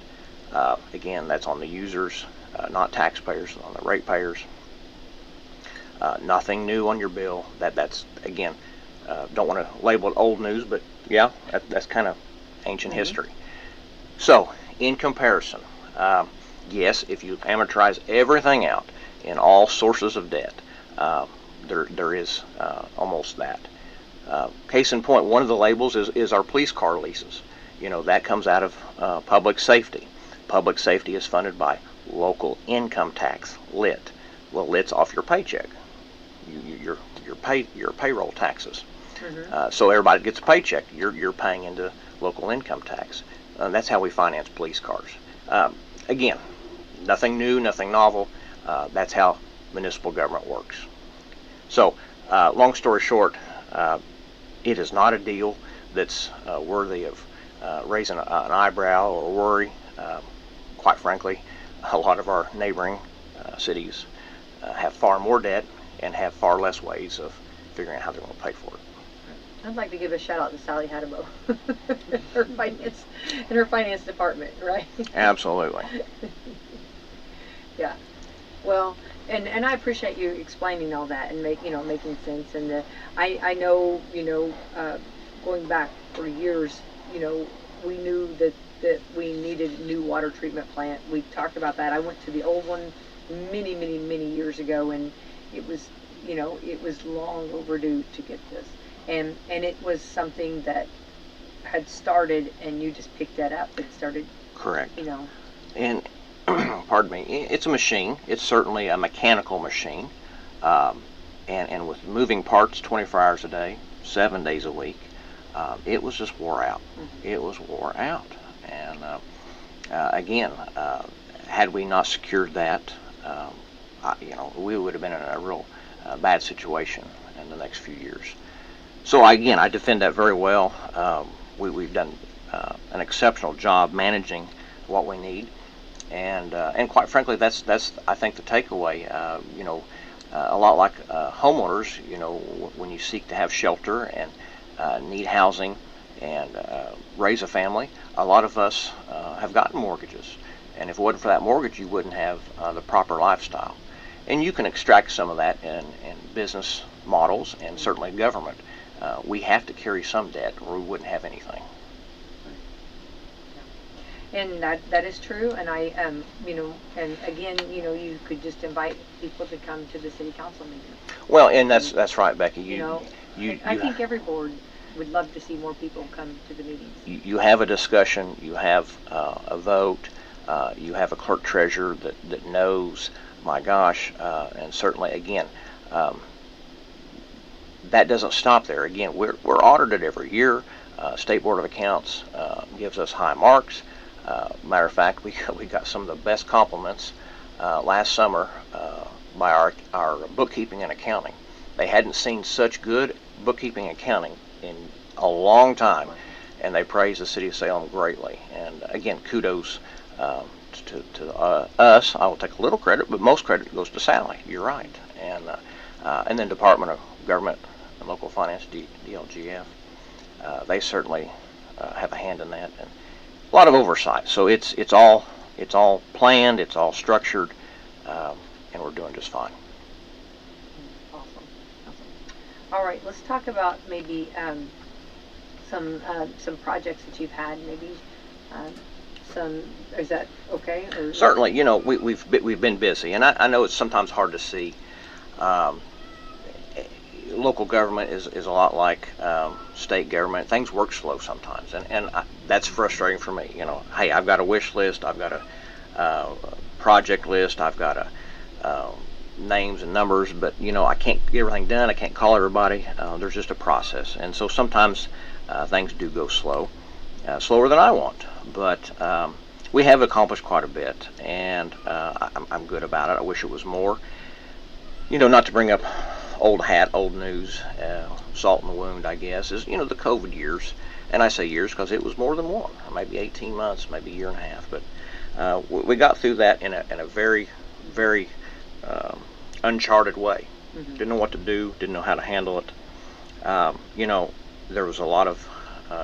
Again, that's on the users, not taxpayers, on the ratepayers. Nothing new on your bill. That's again, don't want to label it old news, but yeah, that's kind of ancient mm-hmm. history. So, in comparison, yes, if you amortize everything out in all sources of debt, there is almost that. Case in point, one of the labels is our police car leases. That comes out of public safety. Public safety is funded by local income tax, LIT. Well, LIT's off your paycheck, your payroll taxes. Mm-hmm. So everybody gets a paycheck. You're paying into local income tax. That's how we finance police cars. Again, nothing new, nothing novel. That's how municipal government works. So, long story short, it is not a deal that's worthy of raising an eyebrow or worry. Quite frankly, a lot of our neighboring cities have far more debt and have far less ways of figuring out how they're going to pay for it. I'd like to give a shout out to Sally Hadabo, her finance department, right? Absolutely. Yeah. Well, and I appreciate you explaining all that and making sense. And I know going back for years, we knew that we needed a new water treatment plant. We talked about that. I went to the old one many years ago, and it was long overdue to get this. And it was something that had started, and you just picked that up. It started. Correct. And pardon me, it's a machine. It's certainly a mechanical machine, and with moving parts 24 hours a day, 7 days a week, it was just wore out. Mm-hmm. It was wore out. And again, had we not secured that, we would have been in a real bad situation in the next few years. So again, I defend that very well. We've done an exceptional job managing what we need, and quite frankly, that's I think the takeaway. A lot like homeowners, when you seek to have shelter and need housing and raise a family, a lot of us have gotten mortgages, and if it wasn't for that mortgage, you wouldn't have the proper lifestyle. And you can extract some of that in business models and certainly government. We have to carry some debt, or we wouldn't have anything. And that is true. And I, and again, you could just invite people to come to the city council meeting. Well, and that's right, Becky. I think every board would love to see more people come to the meetings. You have a discussion. You have a vote. You have a clerk treasurer that knows. My gosh, and certainly again. That doesn't stop there. Again, we're audited every year. State Board of Accounts gives us high marks. Matter of fact, we got some of the best compliments last summer by our bookkeeping and accounting. They hadn't seen such good bookkeeping and accounting in a long time, and they praised the city of Salem greatly. And again, kudos to us. I will take a little credit, but most credit goes to Sally. You're right. And then Department of Government and Local Finance, DLGF, they certainly have a hand in that, and a lot of oversight. So it's all planned, it's all structured, and we're doing just fine. Awesome. All right, let's talk about maybe some projects that you've had. Maybe some. Is that okay? Or Certainly, we've been busy, and I know it's sometimes hard to see. Local government is a lot like state government. Things work slow sometimes, and that's frustrating for me. Hey, I've got a wish list, I've got a project list, I've got names and numbers, but I can't get everything done. I can't call everybody. There's just a process, and so sometimes things do go slow, slower than I want. But we have accomplished quite a bit, and I'm good about it. I wish it was more. Not to bring up old hat, old news, salt in the wound, I guess, is, the COVID years. And I say years because it was more than one, maybe 18 months, maybe a year and a half. But we got through that in a very, very uncharted way. Mm-hmm. Didn't know what to do, didn't know how to handle it. There was a lot of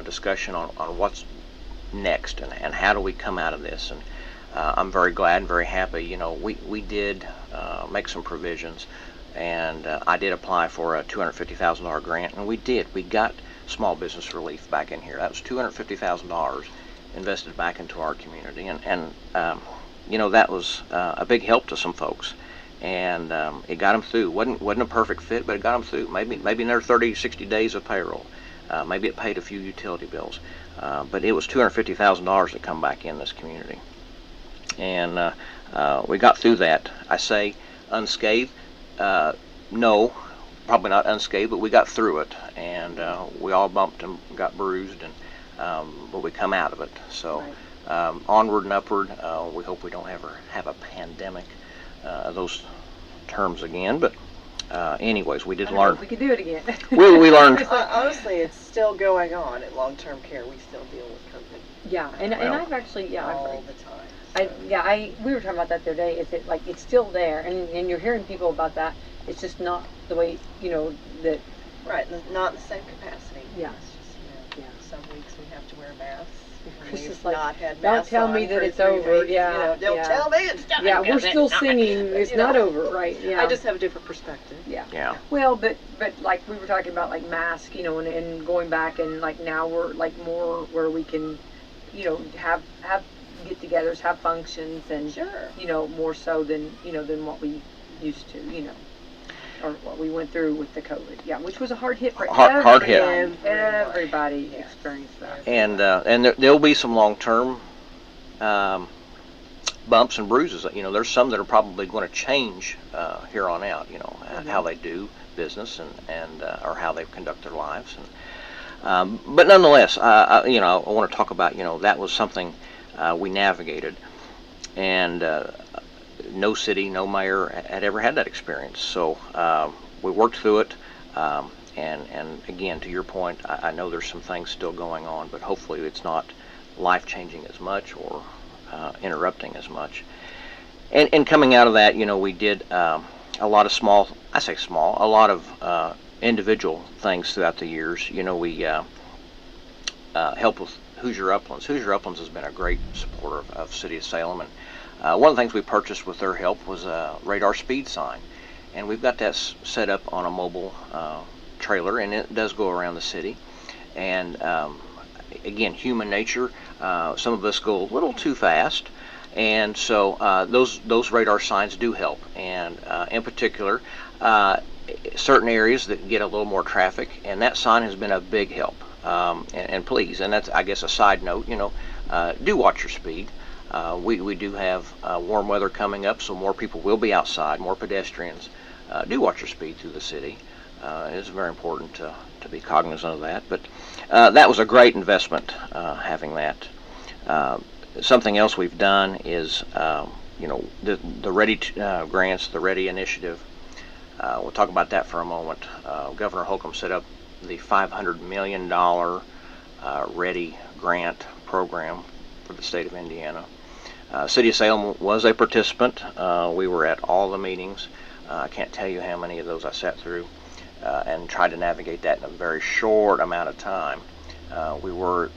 discussion on what's next and how do we come out of this. And I'm very glad and very happy. We did make some provisions. And I did apply for a $250,000 grant, and we did. We got small business relief back in here. That was $250,000 invested back into our community, and that was a big help to some folks, and it got them through. wasn't a perfect fit, but it got them through. Maybe another 30, 60 days of payroll. Maybe it paid a few utility bills, but it was $250,000 that come back in this community, and we got through that. I say unscathed. No, probably not unscathed, but we got through it, and we all bumped and got bruised, and but we come out of it. So onward and upward. We hope we don't ever have a pandemic, those terms again. But anyways, we did learn. We could do it again. we learned. Honestly, it's still going on at long-term care. We still deal with COVID. Yeah, and I've actually all the time. We were talking about that the other day. Is it like it's still there, and you're hearing people about that. It's just not the way that. Right, not in the same capacity. Yeah. It's just, some weeks we have to wear masks. Chris We've is like, not had don't masks tell on me that for it's 3 over. weeks. Yeah, Don't tell me it's done. Yeah, we're still singing. It's not over, right? Yeah. I just have a different perspective. Yeah. Well, but like we were talking about, like masks, and going back, and like now we're like more where we can, have get-togethers, have functions, and Sure. More so than than what we used to, or what we went through with the COVID. Yeah, which was a hard hit for Hard hit. Everybody experienced that. And there'll be some long-term bumps and bruises. There's some that are probably going to change here on out. How they do business and or how they conduct their lives. And but nonetheless, I want to talk about that was something we navigated, and no city, no mayor had ever had that experience. So we worked through it. And again, to your point, I know there's some things still going on, but hopefully it's not life-changing as much or interrupting as much. And coming out of that, we did a lot of a lot of individual things throughout the years. We helped with Hoosier Uplands. Hoosier Uplands has been a great supporter of City of Salem, and one of the things we purchased with their help was a radar speed sign. And we've got that set up on a mobile trailer, and it does go around the city. And again, human nature, some of us go a little too fast, and so those radar signs do help. And in particular, certain areas that get a little more traffic, and that sign has been a big help. And please, and that's, I guess, a side note, do watch your speed. We do have warm weather coming up, so more people will be outside, more pedestrians. Do watch your speed through the city. It's very important to be cognizant of that. But that was a great investment, having that. Something else we've done is, the READY grants, the READY initiative. We'll talk about that for a moment. Governor Holcomb set up the $500 million READY grant program for the state of Indiana. City of Salem was a participant. We were at all the meetings. I can't tell you how many of those I sat through and tried to navigate that in a very short amount of time. we were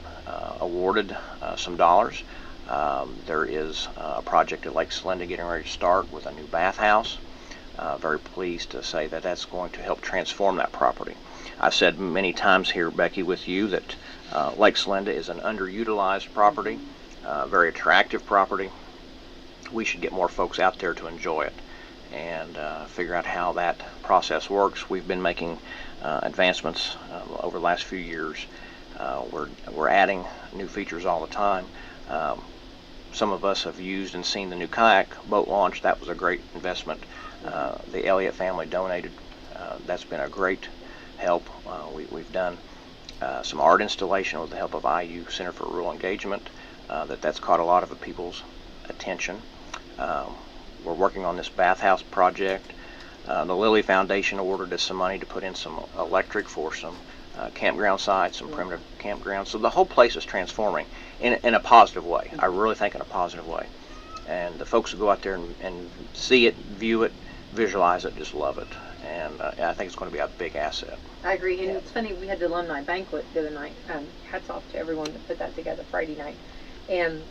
awarded some dollars. There is a project at Lake Slenda getting ready to start with a new bathhouse. Very pleased to say that that's going to help transform that property. I've said many times here, Becky, with you that Lake Slenda is an underutilized property, very attractive property. We should get more folks out there to enjoy it and figure out how that process works. We've been making advancements over the last few years. We're adding new features all the time. Some of us have used and seen the new kayak boat launch. That was a great investment. The Elliott family donated. That's been a great help. We've done some art installation with the help of IU Center for Rural Engagement. That's caught a lot of the people's attention. We're working on this bathhouse project. The Lilly Foundation awarded us some money to put in some electric for some campground sites, some primitive campgrounds. So the whole place is transforming in a positive way. I really think in a positive way. And the folks who go out there and see it, view it, visualize it, just love it. And I think it's going to be a big asset. I agree, and it's funny, we had the alumni banquet the other night. Hats off to everyone that put that together Friday night. And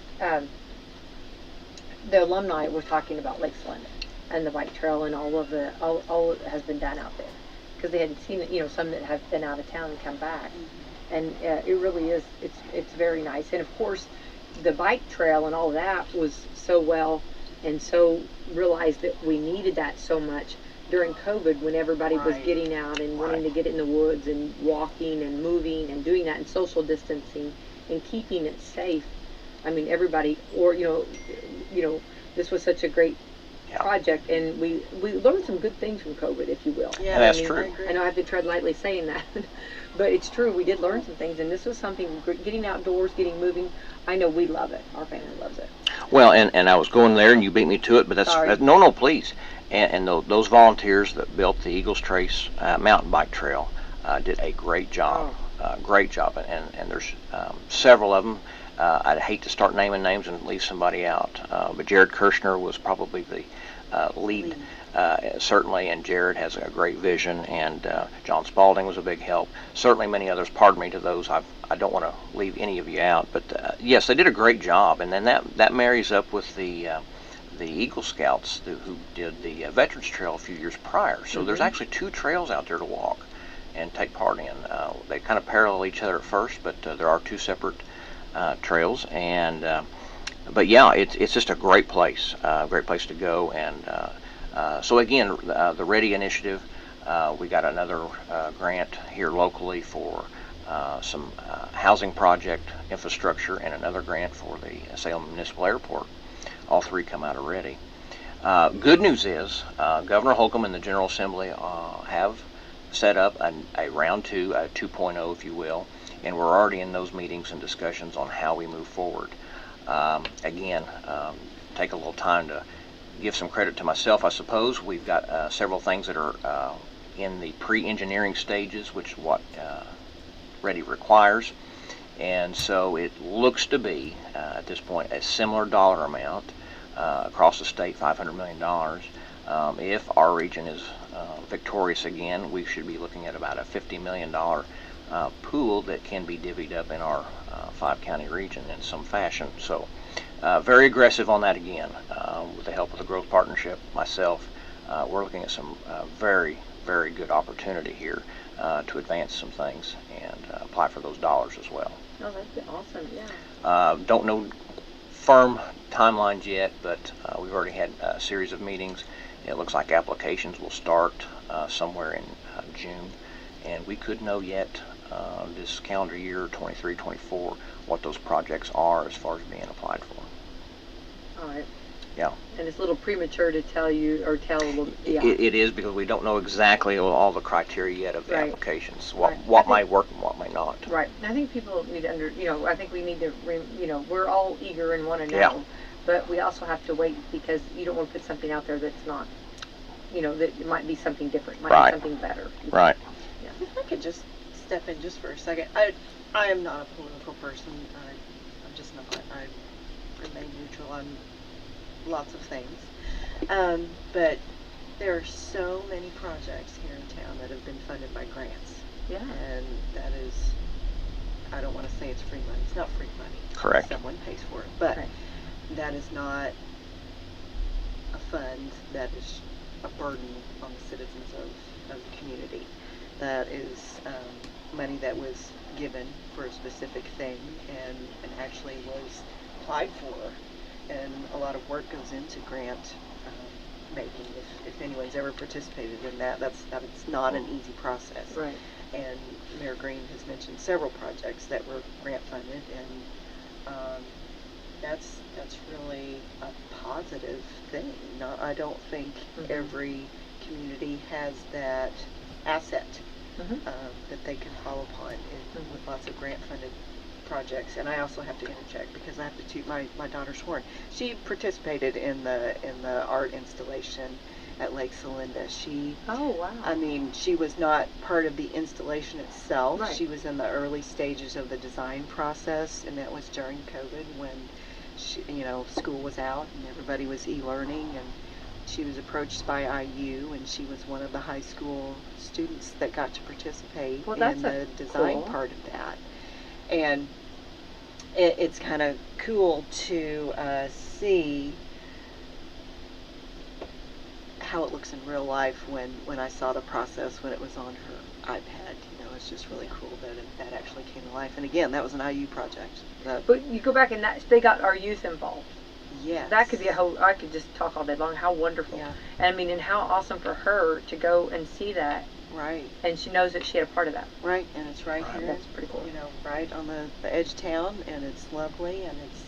the alumni were talking about Lake Slenda and the bike trail and all that has been done out there. Because they had seen, some that have been out of town and come back. And it really is, it's very nice. And of course, the bike trail and all that was so well and so realized that we needed that so much during COVID when everybody was getting out and wanting to get in the woods and walking and moving and doing that and social distancing and keeping it safe. I mean, everybody, this was such a great project, and we learned some good things from COVID, if you will. Yeah, that's true. I know I have to tread lightly saying that, but it's true. We did learn some things, and this was something, getting outdoors, getting moving. I know we love it. Our family loves it. Well, and I was going there, and you beat me to it, but that's no, please. And those volunteers that built the Eagles Trace mountain bike trail did a great job. Great job. And there's several of them. I'd hate to start naming names and leave somebody out. But Jared Kirshner was probably the lead, certainly, and Jared has a great vision, and John Spalding was a big help. Certainly many others, pardon me to those, I don't want to leave any of you out, but yes, they did a great job, and then that marries up with the Eagle Scouts who did the Veterans Trail a few years prior. So there's actually two trails out there to walk and take part in. They kind of parallel each other at first, but there are two separate trails, and but yeah, it's just a great place to go. And so again, the Ready Initiative, we got another grant here locally for some housing project infrastructure, and another grant for the Salem Municipal Airport. All three come out of Ready. Good news is Governor Holcomb and the General Assembly have set up a round two, a 2.0, if you will, and we're already in those meetings and discussions on how we move forward. Again, take a little time to give some credit to myself, I suppose. We've got several things that are in the pre-engineering stages, which is what Ready requires. And so it looks to be, at this point, a similar dollar amount across the state, $500 million. If our region is victorious again, we should be looking at about a $50 million pool that can be divvied up in our 5-county region in some fashion. So very aggressive on that again. With the help of the Growth Partnership, myself, we're looking at some very, very good opportunity here to advance some things and apply for those dollars as well. Oh, that's awesome, yeah. Don't know firm timelines yet, but we've already had a series of meetings. It looks like applications will start somewhere in June, and we could know yet this calendar year, 23-24, what those projects are as far as being applied for. All right. Yeah. And it's a little premature to tell you, or tell a little, yeah. It is, because we don't know exactly all the criteria yet of the applications, what might work and what might not. Right. I think people need to I think we need to, we're all eager and want to know, but we also have to wait, because you don't want to put something out there that's not, that it might be something different, might be something better. Right. Yeah. If I could just step in just for a second. I am not a political person. I'm just not. I remain neutral on lots of things. But there are so many projects here in town that have been funded by grants. Yeah. And that is I don't want to say it's free money. It's not free money. Correct. Someone pays for it. But Right. that is not a fund that is a burden on the citizens of the community. That is money that was given for a specific thing and actually was applied for. And a lot of work goes into grant making. If anyone's ever participated in that, that's not an easy process. Right. And Mayor Green has mentioned several projects that were grant funded, and that's really a positive thing. I don't think every community has that asset that they can fall upon with lots of grant funded projects. And I also have to interject because I have to toot my daughter's horn. She participated in the art installation at Lake Celinda. Oh, wow. I mean, she was not part of the installation itself. Right. She was in the early stages of the design process, and that was during COVID when school was out and everybody was e-learning, and she was approached by IU, and she was one of the high school students that got to participate in the design part of that. And it's kind of cool to see how it looks in real life when I saw the process when it was on her iPad. It's just really cool that actually came to life. And again, that was an IU project. But you go back and they got our youth involved. Yes. That could be I could just talk all day long. How wonderful. Yeah. And how awesome for her to go and see that. Right. And she knows that she had a part of that. Right, and it's right here. That's pretty cool. Right on the edge of town, and it's lovely, and it's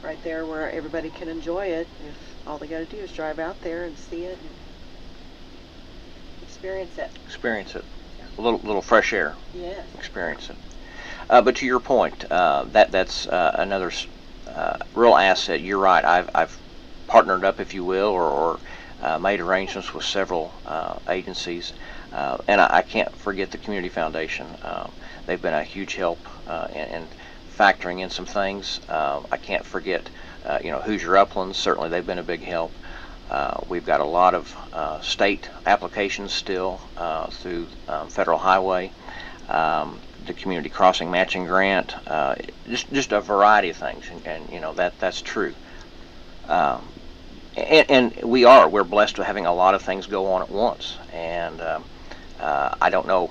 right there where everybody can enjoy it. If all they got to do is drive out there and see it and experience it. Experience it. A little fresh air. Yes. Experience it. But to your point, that's another real asset. You're right. I've partnered up, if you will, or made arrangements with several agencies, and I can't forget the Community Foundation. They've been a huge help in factoring in some things. I can't forget, Hoosier Uplands. Certainly, they've been a big help. We've got a lot of state applications still through Federal Highway, the Community Crossing Matching Grant, just a variety of things, and that's true. And we're blessed with having a lot of things go on at once, and I don't know,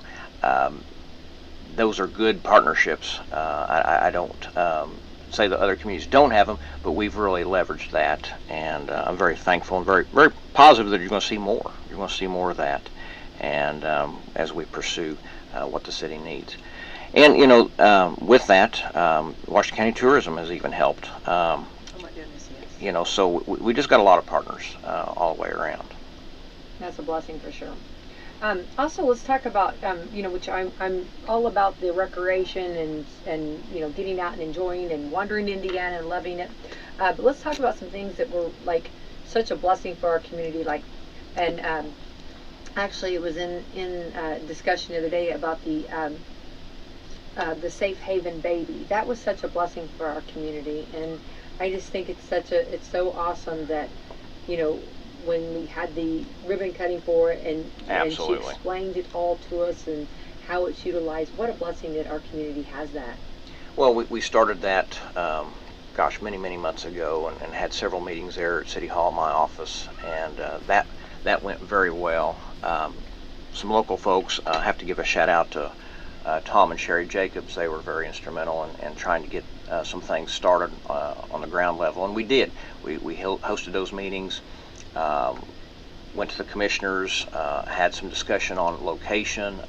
those are good partnerships. I don't say that other communities don't have them, but we've really leveraged that, and I'm very thankful and very, very positive that you're going to see more. You're going to see more of that, and as we pursue what the city needs. And with that, Washington County Tourism has even helped. Oh my goodness, yes. So we just got a lot of partners all the way around. That's a blessing for sure. Also, let's talk about, which I'm all about the recreation and getting out and enjoying and wandering Indiana and loving it. But let's talk about some things that were like such a blessing for our community. Actually, it was in discussion the other day about the Safe Haven baby. That was such a blessing for our community, and I just think it's so awesome that when we had the ribbon cutting for it and she explained it all to us and how it's utilized. What a blessing that our community has that. Well, we started that many months ago, and had several meetings there at City Hall, my office, and that went very well. Some local folks, have to give a shout out to Tom and Sherry Jacobs. They were very instrumental in trying to get some things started on the ground level, and we did. We hosted those meetings, went to the commissioners, had some discussion on location.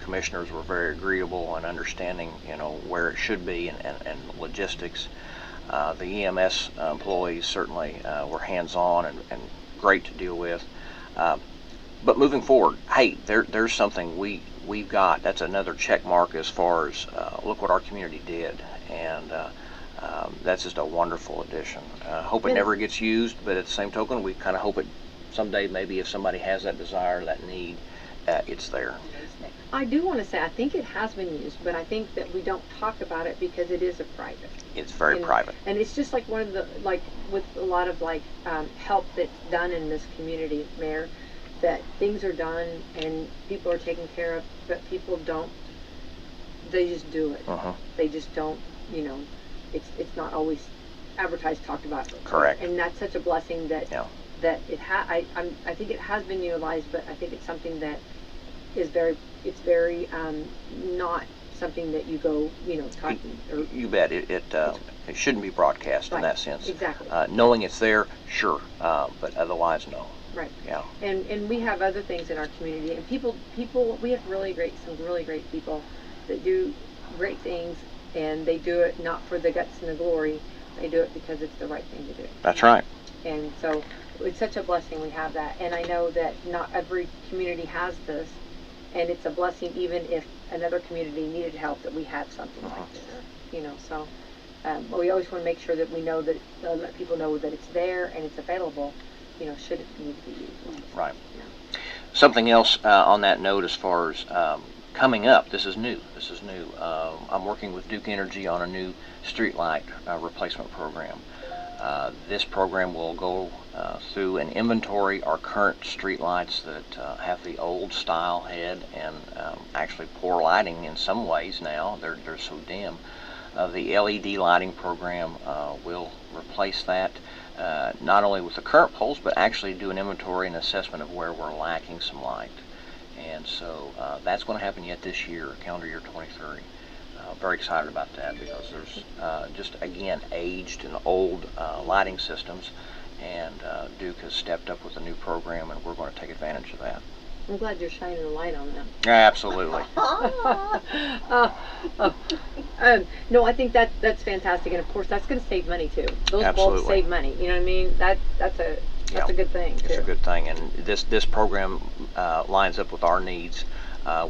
Commissioners were very agreeable and understanding, where it should be and logistics. The EMS employees certainly were hands-on and great to deal with. But moving forward, hey, there's something we've got. That's another check mark as far as look what our community did, and that's just a wonderful addition. Hope it never gets used, but at the same token, we kind of hope it someday, maybe if somebody has that desire, that need, it's there. I do want to say I think it has been used, but I think that we don't talk about it because it is a private. It's very private, and it's just like one of the with a lot of help that's done in this community, Mayor, that things are done and people are taken care of, but people don't they just do it. Uh-huh. They just don't, you know, it's not always advertised, talked about. Correct. And that's such a blessing that Yeah. that I think it has been utilized, but I think it's something that is very not something that you go, you know, talking or You bet. It shouldn't be broadcast in Right. that sense. Exactly. Knowing it's there, sure, but otherwise, no. Right. Yeah. And we have other things in our community, and people we have some really great people that do great things, and they do it not for the guts and the glory. They do it because it's the right thing to do. That's right. And so it's such a blessing we have that. And I know that not every community has this, and it's a blessing even if another community needed help that we have something like this. You know, so but we always want to make sure that we know that let people know that it's there and it's available. You know, should it need to be used. Right. Yeah. Something else on that note, as far as coming up, this is new. I'm working with Duke Energy on a new streetlight replacement program. This program will go through and inventory our current streetlights that have the old style head and actually poor lighting in some ways now. They're so dim. The LED lighting program will replace that. Not only with the current poles, but actually do an inventory and assessment of where we're lacking some light. And so that's going to happen yet this year, calendar year 23. Very excited about that because there's just, again, aged and old lighting systems, and Duke has stepped up with a new program, and we're going to take advantage of that. I'm glad you're shining a light on them. Absolutely. No, I think that's fantastic, and of course that's going to save money too. Those Absolutely. bulbs save money. You know what I mean? That's a good thing too. It's a good thing, and this program lines up with our needs.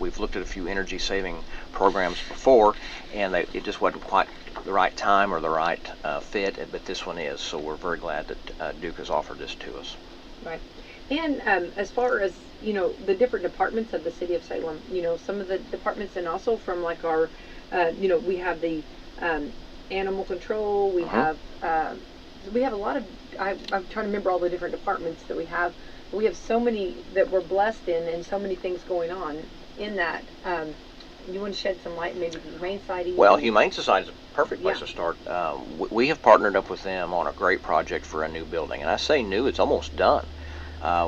We've looked at a few energy saving programs before, and it just wasn't quite the right time or the right fit, but this one is. So we're very glad that Duke has offered this to us. Right. And as far as, you know, the different departments of the city of Salem, you know, some of the departments, and also from like our, you know, we have the animal control, we have a lot of, I'm trying to remember all the different departments that we have. We have so many that we're blessed in, and so many things going on in that. You want to shed some light, maybe the Humane Society? Well, Humane Society is a perfect place Yeah. to start. We have partnered up with them on a great project for a new building, and I say new, it's almost done.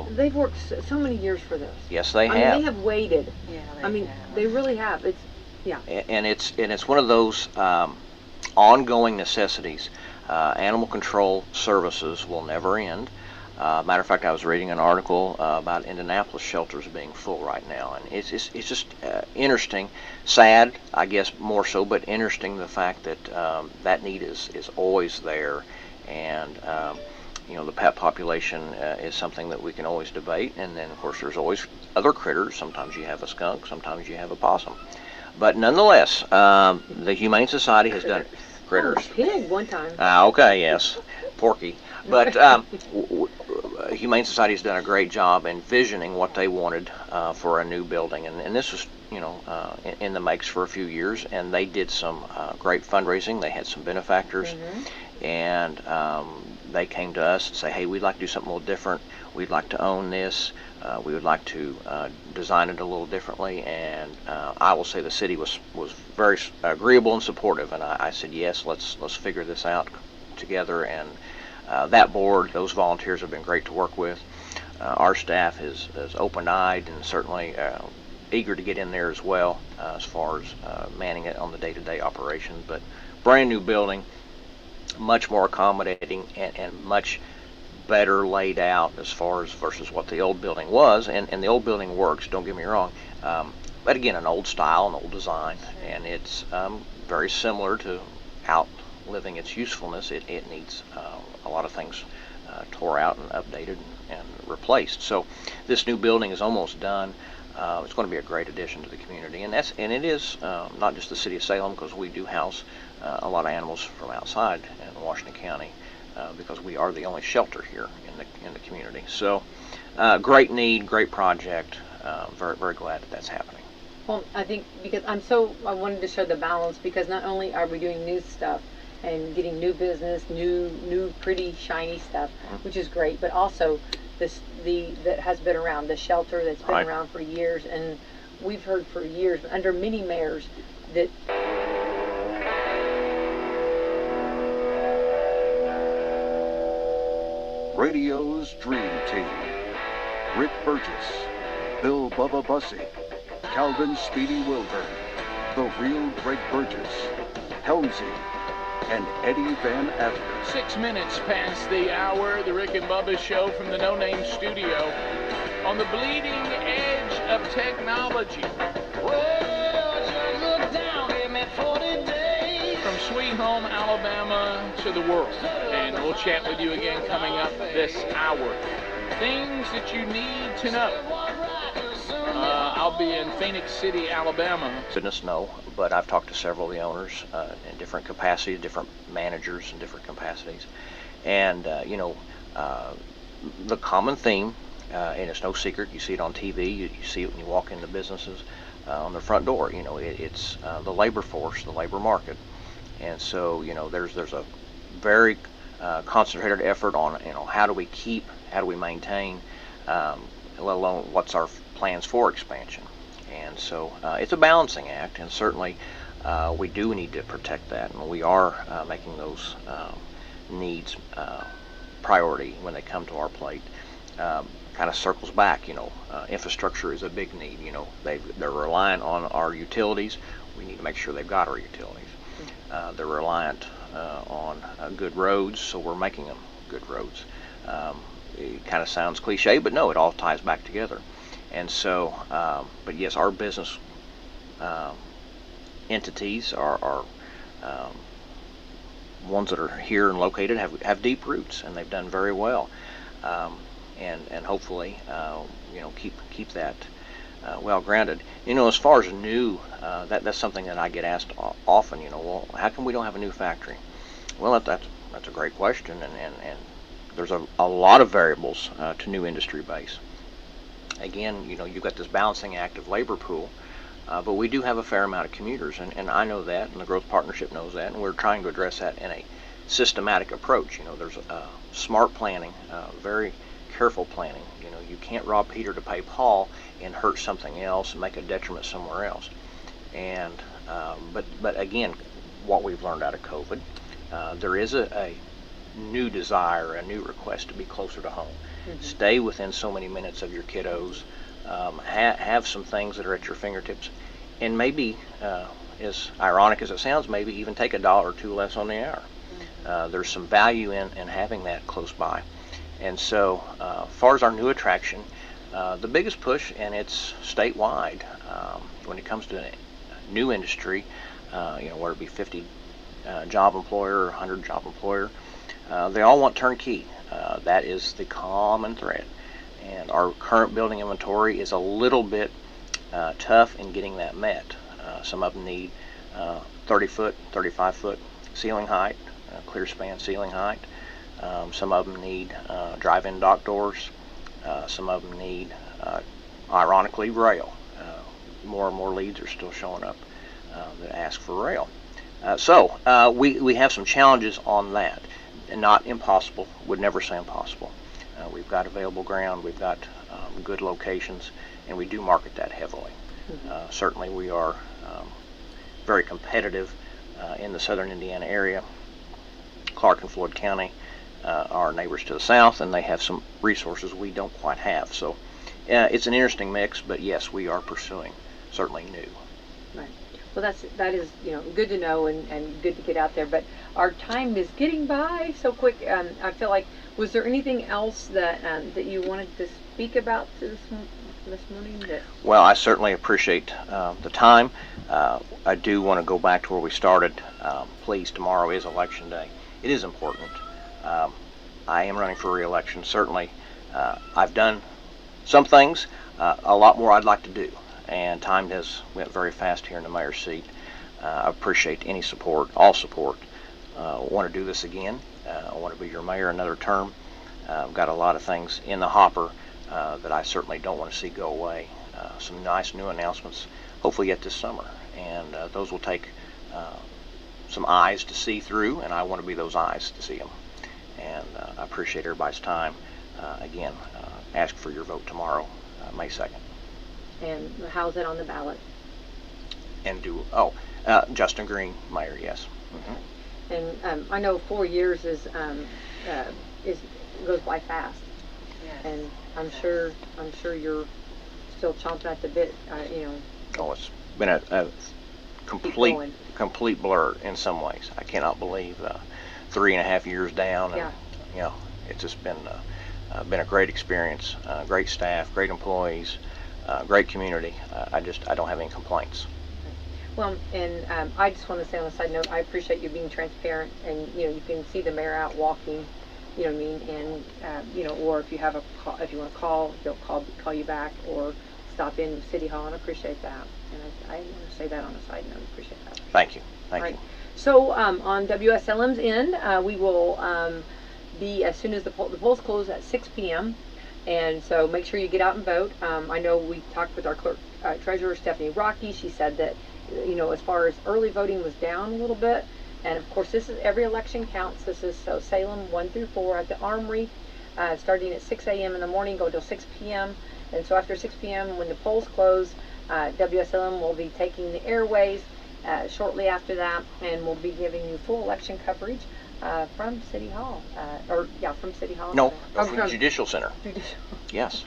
They've worked so many years for this. Yes, they I have. mean, they have waited. Yeah, I mean, they really have. It's, yeah. And it's one of those ongoing necessities. Animal control services will never end. Matter of fact, I was reading an article about Indianapolis shelters being full right now, and it's just interesting, sad, I guess more so, but interesting the fact that that need is always there, and you know, the pet population is something that we can always debate, and then of course there's always other critters. Sometimes you have a skunk, sometimes you have a possum, but nonetheless, the Humane Society has done critters. Oh, pig one time. Okay, yes, Porky. But Humane Society has done a great job envisioning what they wanted for a new building, and this was, you know, in the makes for a few years, and they did some great fundraising. They had some benefactors, and they came to us and say, hey, we'd like to do something a little different. We'd like to own this. We would like to design it a little differently, and I will say the city was very agreeable and supportive, and I said, yes, let's figure this out together, and that board, those volunteers have been great to work with. Our staff is open-eyed and certainly eager to get in there as well as far as manning it on the day-to-day operations. But brand new building, much more accommodating and much better laid out as far as versus what the old building was. And the old building works, don't get me wrong. But again, an old style, an old design, and it's very similar to outliving its usefulness. It needs a lot of things tore out and updated and replaced. So this new building is almost done. It's going to be a great addition to the community, and it is not just the city of Salem, because we do house a lot of animals from outside in Washington County, because we are the only shelter here in the community. So great need, great project. Very, very glad that that's happening. Well, I think because I wanted to show the balance, because not only are we doing new stuff and getting new business, new pretty shiny stuff, which is great, but also that has been around, the shelter that's been Right. around for years, and we've heard for years under many mayors that Radio's Dream Team. Rick Burgess, Bill Bubba Bussey, Calvin Speedy Wilburn, the real Greg Burgess, Helmsy, and Eddie Van Adler. 6 minutes past the hour, the Rick and Bubba Show from the No Name Studio on the bleeding edge of technology. Well, just look down, give me 40 days. From Sweet Home, Alabama to the world. And we'll chat with you again coming up this hour. Things that you need to know. I'll be in Phoenix City, Alabama. Goodness no, but I've talked to several of the owners in different capacities, different managers in different capacities. And, the common theme, and it's no secret, you see it on TV, you see it when you walk into businesses on their front door, it's the labor force, the labor market. And so, there's a very concentrated effort on, how do we maintain, let alone what's our plans for expansion. And so it's a balancing act, and certainly we do need to protect that, and we are making those needs priority when they come to our plate. Kind of circles back, infrastructure is a big need. They're reliant on our utilities. We need to make sure they've got our utilities. They're reliant on good roads, so we're making them good roads. It kind of sounds cliche, but no, it all ties back together. And so, but yes, our business entities are ones that are here and located have deep roots, and they've done very well. And hopefully, keep that well grounded. As far as new, that's something that I get asked often. Well, how come we don't have a new factory? Well, that's a great question, and there's a lot of variables to new industry base. Again, you've got this balancing act of labor pool, but we do have a fair amount of commuters, and I know that, and the Growth Partnership knows that, and we're trying to address that in a systematic approach. There's smart planning, very careful planning. You can't rob Peter to pay Paul and hurt something else and make a detriment somewhere else. And but again, what we've learned out of COVID, there is a new desire, a new request to be closer to home. Mm-hmm. Stay within so many minutes of your kiddos. Have some things that are at your fingertips, and maybe, as ironic as it sounds, maybe even take $1 or $2 less on the hour. Mm-hmm. There's some value in having that close by. And so, as far as our new attraction, the biggest push, and it's statewide, when it comes to new industry, whether it be 50 job employer or 100 job employer, they all want turnkey. That is the common thread. And our current building inventory is a little bit tough in getting that met. Some of them need 30-foot, 35-foot ceiling height, clear span ceiling height. Some of them need drive-in dock doors. Some of them need, ironically, rail. More and more leads are still showing up that ask for rail. So we have some challenges on that. And not impossible, would never say impossible. We've got available ground, we've got good locations, and we do market that heavily. Mm-hmm. Certainly we are very competitive in the southern Indiana area. Clark and Floyd County are neighbors to the south, and they have some resources we don't quite have. So it's an interesting mix, but yes, we are pursuing certainly new. Right. Well, that is good to know and good to get out there. But our time is getting by so quick. I feel like, was there anything else that you wanted to speak about this morning? Well, I certainly appreciate the time. I do want to go back to where we started. Please, tomorrow is Election Day. It is important. I am running for re-election. Certainly, I've done some things. A lot more I'd like to do. And time went very fast here in the mayor's seat. I appreciate any support, all support. I want to do this again. I want to be your mayor another term. I've got a lot of things in the hopper that I certainly don't want to see go away. Some nice new announcements, hopefully yet this summer. And those will take some eyes to see through, and I want to be those eyes to see them. And I appreciate everybody's time. Again, ask for your vote tomorrow, May 2nd. And how's it on the ballot? And Justin Green, Mayor, yes. Mm-hmm. And I know 4 years goes by fast. Yes. And I'm sure you're still chomping at the bit. Oh, it's been a complete blur in some ways. I cannot believe 3.5 years down, and it's just been a great experience, great staff, great employees, great community. I don't have any complaints. Well, and I just want to say on a side note, I appreciate you being transparent, and you can see the mayor out walking. You know what I mean? And or if you have if you want to call, he'll call you back, or stop in City Hall, and I appreciate that. And I want to say that on a side note. I appreciate that. Thank you. Thank you. So on WSLM's end, we will be, as soon as the polls close at 6 p.m. And so make sure you get out and vote. I know we talked with our clerk treasurer, Stephanie Rocky. She said that as far as early voting was down a little bit. And of course, this is every election counts. This is Salem 1 through 4 at the Armory, starting at 6 a.m. in the morning, go till 6 p.m. And so after 6 p.m., when the polls close, WSLM will be taking the airways shortly after that, and we'll be giving you full election coverage from City Hall. From City Hall. No, from Judicial Center. Judicial. Yes.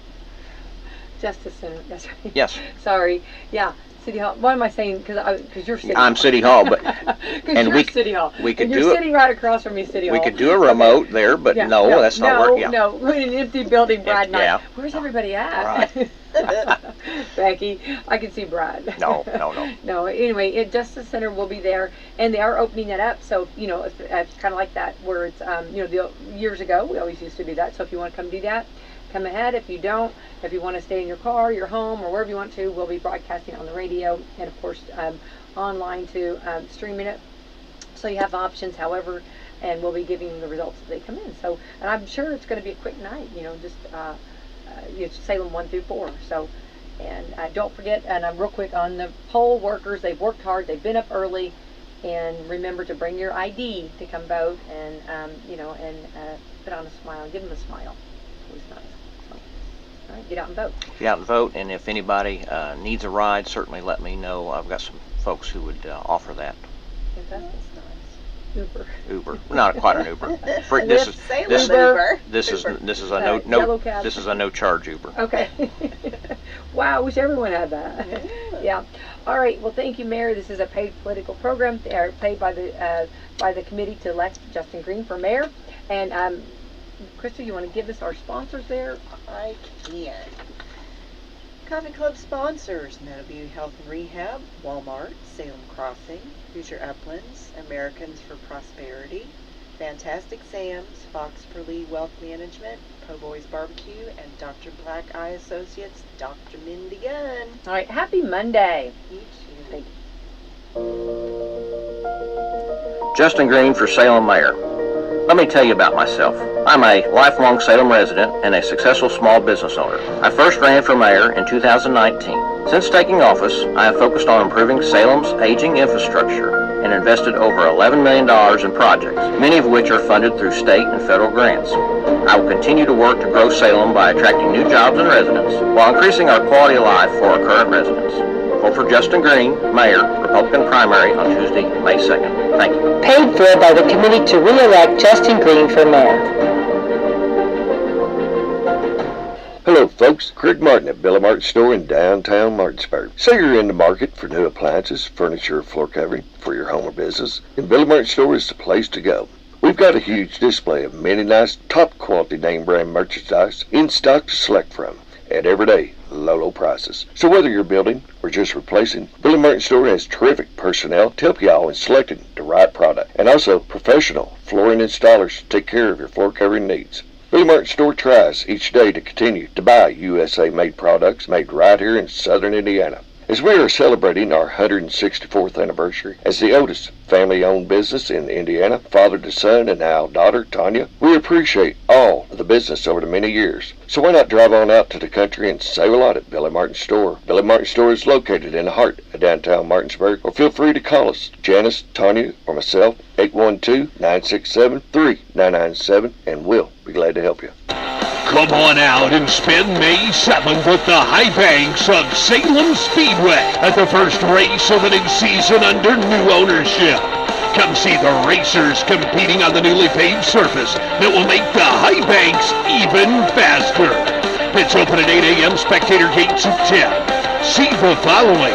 Justice Center. That's right. Yes. Sorry. Yeah. City Hall. What am I saying? Because you're City Hall. I'm City Hall, but you're City Hall. We could and do you're sitting right across from me, City Hall. We could do a remote there, but no, that's not working. Yeah. No, we're in an empty building, Brad and I. Yeah. Where's everybody at? Right. Becky, I can see Brad. No. No. Anyway, Justice Center will be there, and they are opening it up. So it's kind of like that, where it's years ago we always used to do that. So if you want to come do that, come ahead. If you don't, if you want to stay in your car, your home, or wherever you want to, we'll be broadcasting on the radio and, of course, online too, streaming it. So you have options, however, and we'll be giving you the results as they come in. So, and I'm sure it's going to be a quick night, it's Salem 1 through 4. So, and don't forget, and I'm real quick on the poll workers, they've worked hard, they've been up early, and remember to bring your ID to come vote, and, put on a smile, give them a smile. Always nice. All right, get out and vote. Get out and vote, and if anybody needs a ride, certainly let me know. I've got some folks who would offer that. Fantastic. Uber, not quite an Uber. This is a no charge Uber. Okay. Wow, I wish everyone had that. Yeah. All right. Well, thank you, Mayor. This is a paid political program. They are paid by the committee to elect Justin Green for mayor. And Crystal, you want to give us our sponsors there? I can. Coffee Club sponsors: Meadowview Health and Rehab, Walmart, Salem Crossing, Hoosier Uplands, Americans for Prosperity, Fantastic Sam's, Fox for Lee Wealth Management, Po' Boys Barbecue, and Dr. Black Eye Associates, Dr. Mindy Gunn. All right, happy Monday. You too. Thank you. Justin Green for Salem Mayor. Let me tell you about myself. I'm a lifelong Salem resident and a successful small business owner. I first ran for mayor in 2019. Since taking office, I have focused on improving Salem's aging infrastructure and invested over $11 million in projects, many of which are funded through state and federal grants. I will continue to work to grow Salem by attracting new jobs and residents while increasing our quality of life for our current residents. Vote for Justin Green, Mayor, Republican primary on Tuesday, May 2nd. Thank you. Paid for by the committee to re-elect Justin Green for mayor. Hello folks, Craig Martin at Billy Martin Store in downtown Martinsburg. Say you're in the market for new appliances, furniture, or floor covering for your home or business, then Billy Martin Store is the place to go. We've got a huge display of many nice, top quality name brand merchandise in stock to select from at everyday low prices. So whether you're building or just replacing, Billy Martin Store has terrific personnel to help you all in selecting the right product, and also professional flooring installers to take care of your floor covering needs. Billy Martin Store tries each day to continue to buy USA-made products made right here in southern Indiana. As we are celebrating our 164th anniversary as the oldest family-owned business in Indiana, father to son and now daughter, Tanya, we appreciate all of the business over the many years. So why not drive on out to the country and save a lot at Billy Martin Store? Billy Martin Store is located in the heart of downtown Martinsburg, or feel free to call us, Janice, Tanya, or myself, 812-967-3997, and we'll be glad to help you. Come on out and spend May 7th at the high banks of Salem Speedway at the first race of the new season under new ownership. Come see the racers competing on the newly paved surface that will make the high banks even faster. Pits open at 8 a.m., spectator gates at 10. See the following: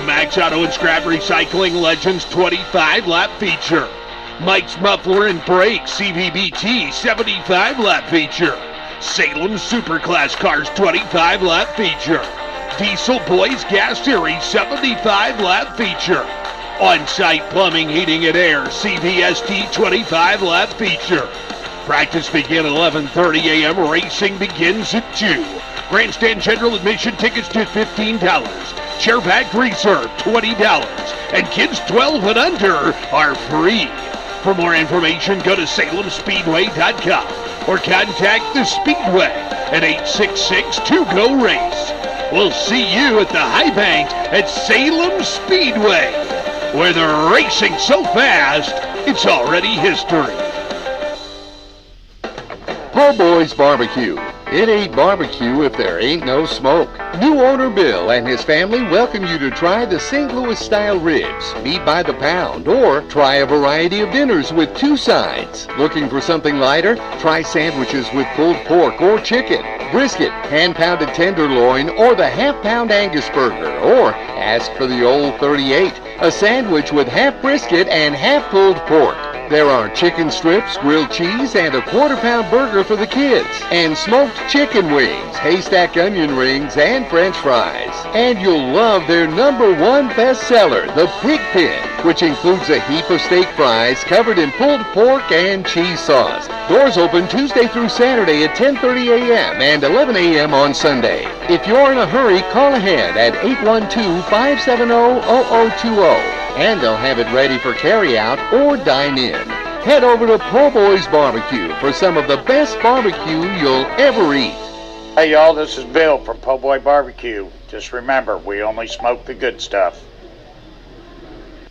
Max Auto and Scrap Recycling Legends 25-lap feature. Mike's Muffler and Brakes CVBT 75-lap feature. Salem Superclass Cars 25-lap feature. Diesel Boys Gas Series 75-lap feature. On-site plumbing, heating, and air CVST 25-lap feature. Practice begin at 11:30 a.m. Racing begins at 2. Grandstand general admission tickets to $15. Chairback reserve $20. And kids 12 and under are free. For more information, go to salemspeedway.com or contact the Speedway at 866-2GO-RACE. We'll see you at the high banks at Salem Speedway, where they're racing so fast, it's already history. Po' Boy's Barbecue. It ain't barbecue if there ain't no smoke. New owner Bill and his family welcome you to try the St. Louis style ribs, meat by the pound, or try a variety of dinners with 2 sides. Looking for something lighter? Try sandwiches with pulled pork or chicken, brisket, hand-pounded tenderloin, or the half-pound Angus burger, or ask for the old 38, a sandwich with half brisket and half pulled pork. There are chicken strips, grilled cheese, and a quarter-pound burger for the kids, and smoked chicken wings, haystack onion rings, and French fries. And you'll love their #1 bestseller, the Pig Pin, which includes a heap of steak fries covered in pulled pork and cheese sauce. Doors open Tuesday through Saturday at 10:30 a.m. and 11 a.m. on Sunday. If you're in a hurry, call ahead at 812-570-0020. And they'll have it ready for carry-out or dine-in. Head over to Po' Boy's Barbecue for some of the best barbecue you'll ever eat. Hey y'all, this is Bill from Po' Boy Barbecue. Just remember, we only smoke the good stuff.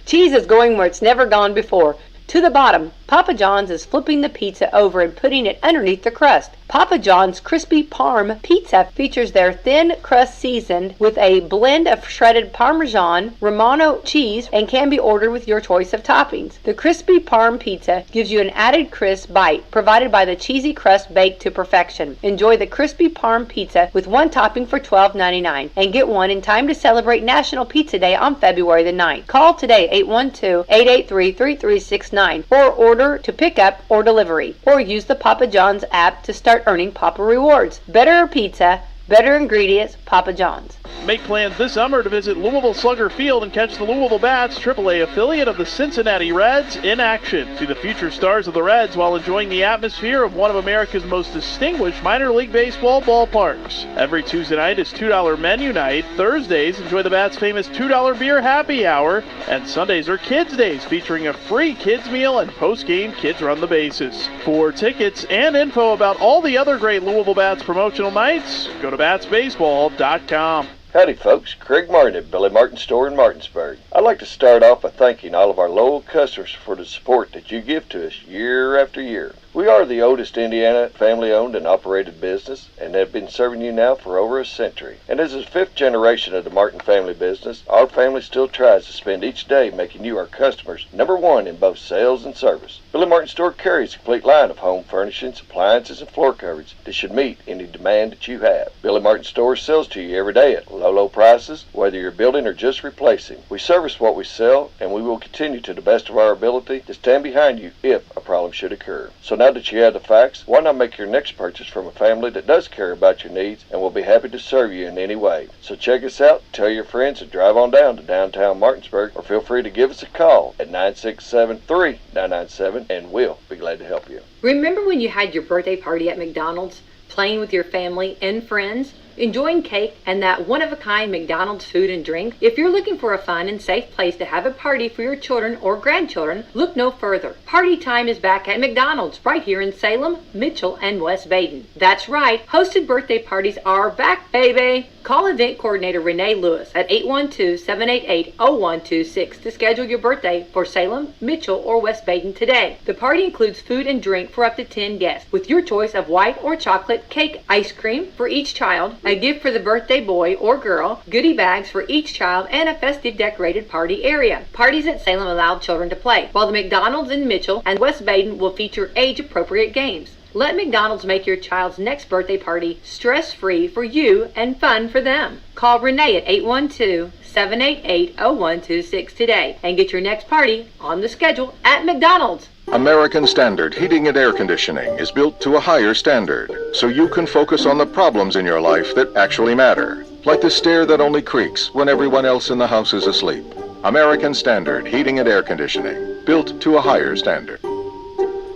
Cheese is going where it's never gone before. To the bottom, Papa John's is flipping the pizza over and putting it underneath the crust. Papa John's Crispy Parm Pizza features their thin crust seasoned with a blend of shredded Parmesan, Romano cheese, and can be ordered with your choice of toppings. The Crispy Parm Pizza gives you an added crisp bite provided by the cheesy crust baked to perfection. Enjoy the Crispy Parm Pizza with 1 topping for $12.99 and get one in time to celebrate National Pizza Day on February the 9th. Call today 812-883-3369 or order to pick up or delivery, or use the Papa John's app to start earning Papa Rewards. Better pizza, better ingredients, Papa John's. Make plans this summer to visit Louisville Slugger Field and catch the Louisville Bats, AAA affiliate of the Cincinnati Reds, in action. See the future stars of the Reds while enjoying the atmosphere of one of America's most distinguished minor league baseball ballparks. Every Tuesday night is $2 menu night. Thursdays, enjoy the Bats' famous $2 beer happy hour. And Sundays are Kids Days, featuring a free kids meal and post-game Kids Run the Bases. For tickets and info about all the other great Louisville Bats promotional nights, go to batsbaseball.com. Howdy folks, Craig Martin at Billy Martin Store in Martinsburg. I'd like to start off by thanking all of our loyal customers for the support that you give to us year after year. We are the oldest Indiana family-owned and operated business and have been serving you now for over a century. And as the 5th generation of the Martin family business, our family still tries to spend each day making you, our customers, #1 in both sales and service. Billy Martin Store carries a complete line of home furnishings, appliances, and floor coverage that should meet any demand that you have. Billy Martin Store sells to you every day at low prices, whether you're building or just replacing. We service what we sell, and we will continue to the best of our ability to stand behind you if a problem should occur. So now that you have the facts, why not make your next purchase from a family that does care about your needs and will be happy to serve you in any way. So check us out, tell your friends, and drive on down to downtown Martinsburg, or feel free to give us a call at 967-3997, and we'll be glad to help you. Remember when you had your birthday party at McDonald's, playing with your family and friends? Enjoying cake and that one-of-a-kind McDonald's food and drink? If you're looking for a fun and safe place to have a party for your children or grandchildren, look no further. Party time is back at McDonald's right here in Salem, Mitchell, and West Baden. That's right, hosted birthday parties are back, baby! Call event coordinator Renee Lewis at 812-788-0126 to schedule your birthday for Salem, Mitchell, or West Baden today. The party includes food and drink for up to 10 guests, with your choice of white or chocolate cake, ice cream for each child, a gift for the birthday boy or girl, goodie bags for each child, and a festive decorated party area. Parties at Salem allow children to play, while the McDonald's in Mitchell and West Baden will feature age-appropriate games. Let McDonald's make your child's next birthday party stress-free for you and fun for them. Call Renee at 812-788-0126 today and get your next party on the schedule at McDonald's. American Standard Heating and Air Conditioning is built to a higher standard, so you can focus on the problems in your life that actually matter, like the stair that only creaks when everyone else in the house is asleep. American Standard Heating and Air Conditioning, built to a higher standard.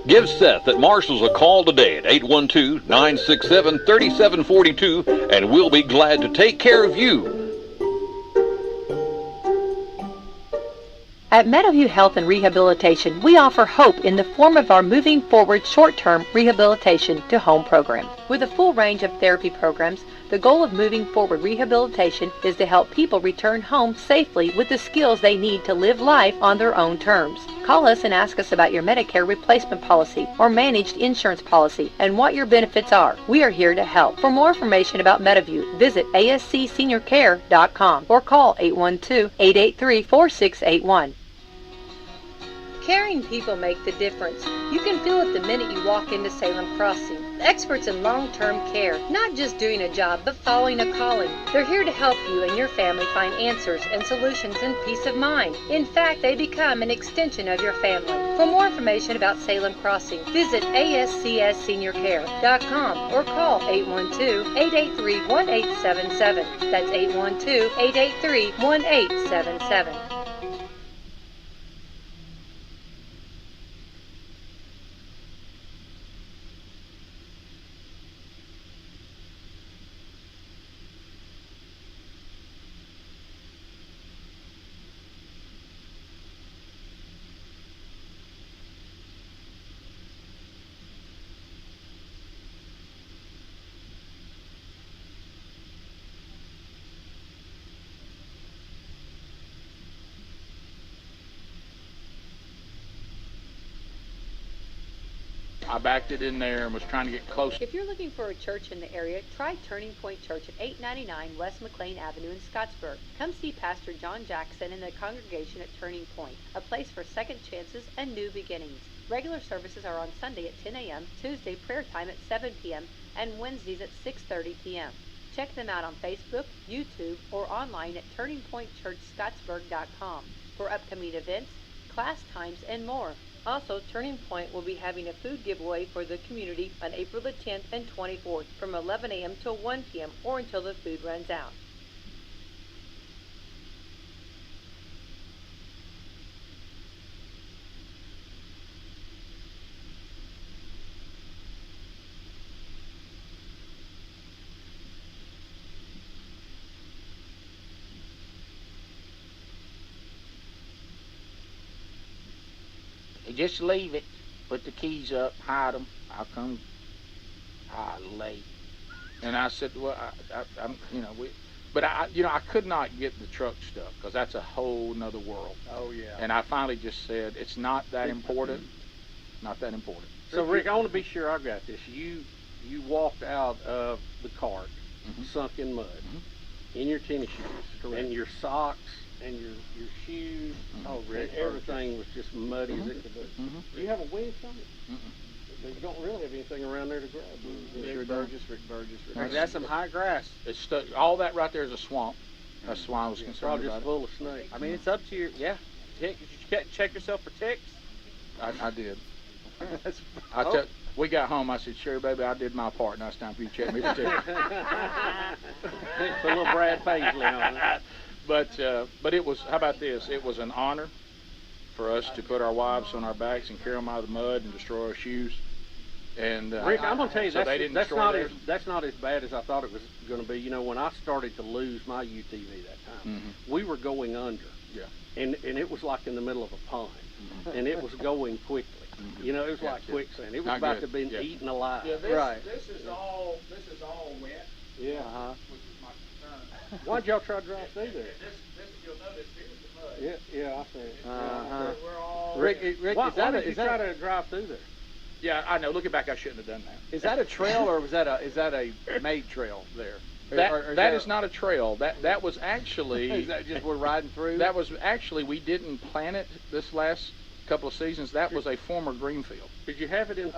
Give Seth at Marshall's a call today at 812-967-3742, and we'll be glad to take care of you. At Meadowview Health and Rehabilitation, we offer hope in the form of our Moving Forward short-term rehabilitation to home program. With a full range of therapy programs, the goal of Moving Forward Rehabilitation is to help people return home safely with the skills they need to live life on their own terms. Call us and ask us about your Medicare replacement policy or managed insurance policy and what your benefits are. We are here to help. For more information about Meadowview, visit ascseniorcare.com or call 812-883-4681. Caring people make the difference. You can feel it the minute you walk into Salem Crossing. Experts in long-term care, not just doing a job, but following a calling. They're here to help you and your family find answers and solutions and peace of mind. In fact, they become an extension of your family. For more information about Salem Crossing, visit ascseniorcare.com or call 812-883-1877. That's 812-883-1877. I backed it in there and was trying to get close. If you're looking for a church in the area, try Turning Point Church at 899 West McLean Avenue in Scottsburg. Come see Pastor John Jackson and the congregation at Turning Point, a place for second chances and new beginnings. Regular services are on Sunday at 10 a.m., Tuesday prayer time at 7 p.m., and Wednesdays at 6:30 p.m. Check them out on Facebook, YouTube, or online at turningpointchurchscottsburg.com for upcoming events, class times, and more. Also, Turning Point will be having a food giveaway for the community on April the 10th and 24th from 11 a.m. till 1 p.m. or until the food runs out. Just leave it. Put the keys up. Hide them. I'll come. Late. And I said, well, I'm, but I could not get the truck stuff because that's a whole nother world. Oh yeah. And I finally just said, it's not that important. Not that important. So Rick, I want to be sure I got this. You walked out of the cart, sunk in mud, in your tennis shoes, and your socks, and your shoes, and everything was just muddy as it could be. Do you have a winch on it? You don't really have anything around there to grab. Rick Burgess. That's some high grass. It's stuck. All that right there is a swamp. That's why I was concerned about just full of snakes. I mean, it's up to your, Did you check yourself for ticks? I did. We got home. I said, "Sherry, baby, I did my part. Now it's time for you to check me for ticks." Put a little Brad Paisley on it. But it was. How about this? It was an honor for us to put our wives on our backs and carry them out of the mud and destroy our shoes. And Rick, I'm gonna tell you so they didn't that's destroy not theirs? that's not as bad as I thought it was going to be. You know, when I started to lose my UTV that time, we were going under. Yeah. And it was like in the middle of a pond, and it was going quickly. You know, it was like quicksand. It was Not about good. to be Yeah. eaten alive. Yeah, This is all wet. Yeah. Which is my concern. Why'd y'all try to drive through there? This you'll notice here's the mud. Yeah, I see it. We're all Rick, why is that did a- you is that try a- to drive through there? Yeah, I know. Looking back, I shouldn't have done that. Is that a trail or is that a made trail there? That is not a trail. That was actually. Is that just we're riding through? That was actually, we didn't plan it this last couple of seasons. That was a former green field. Did you have it in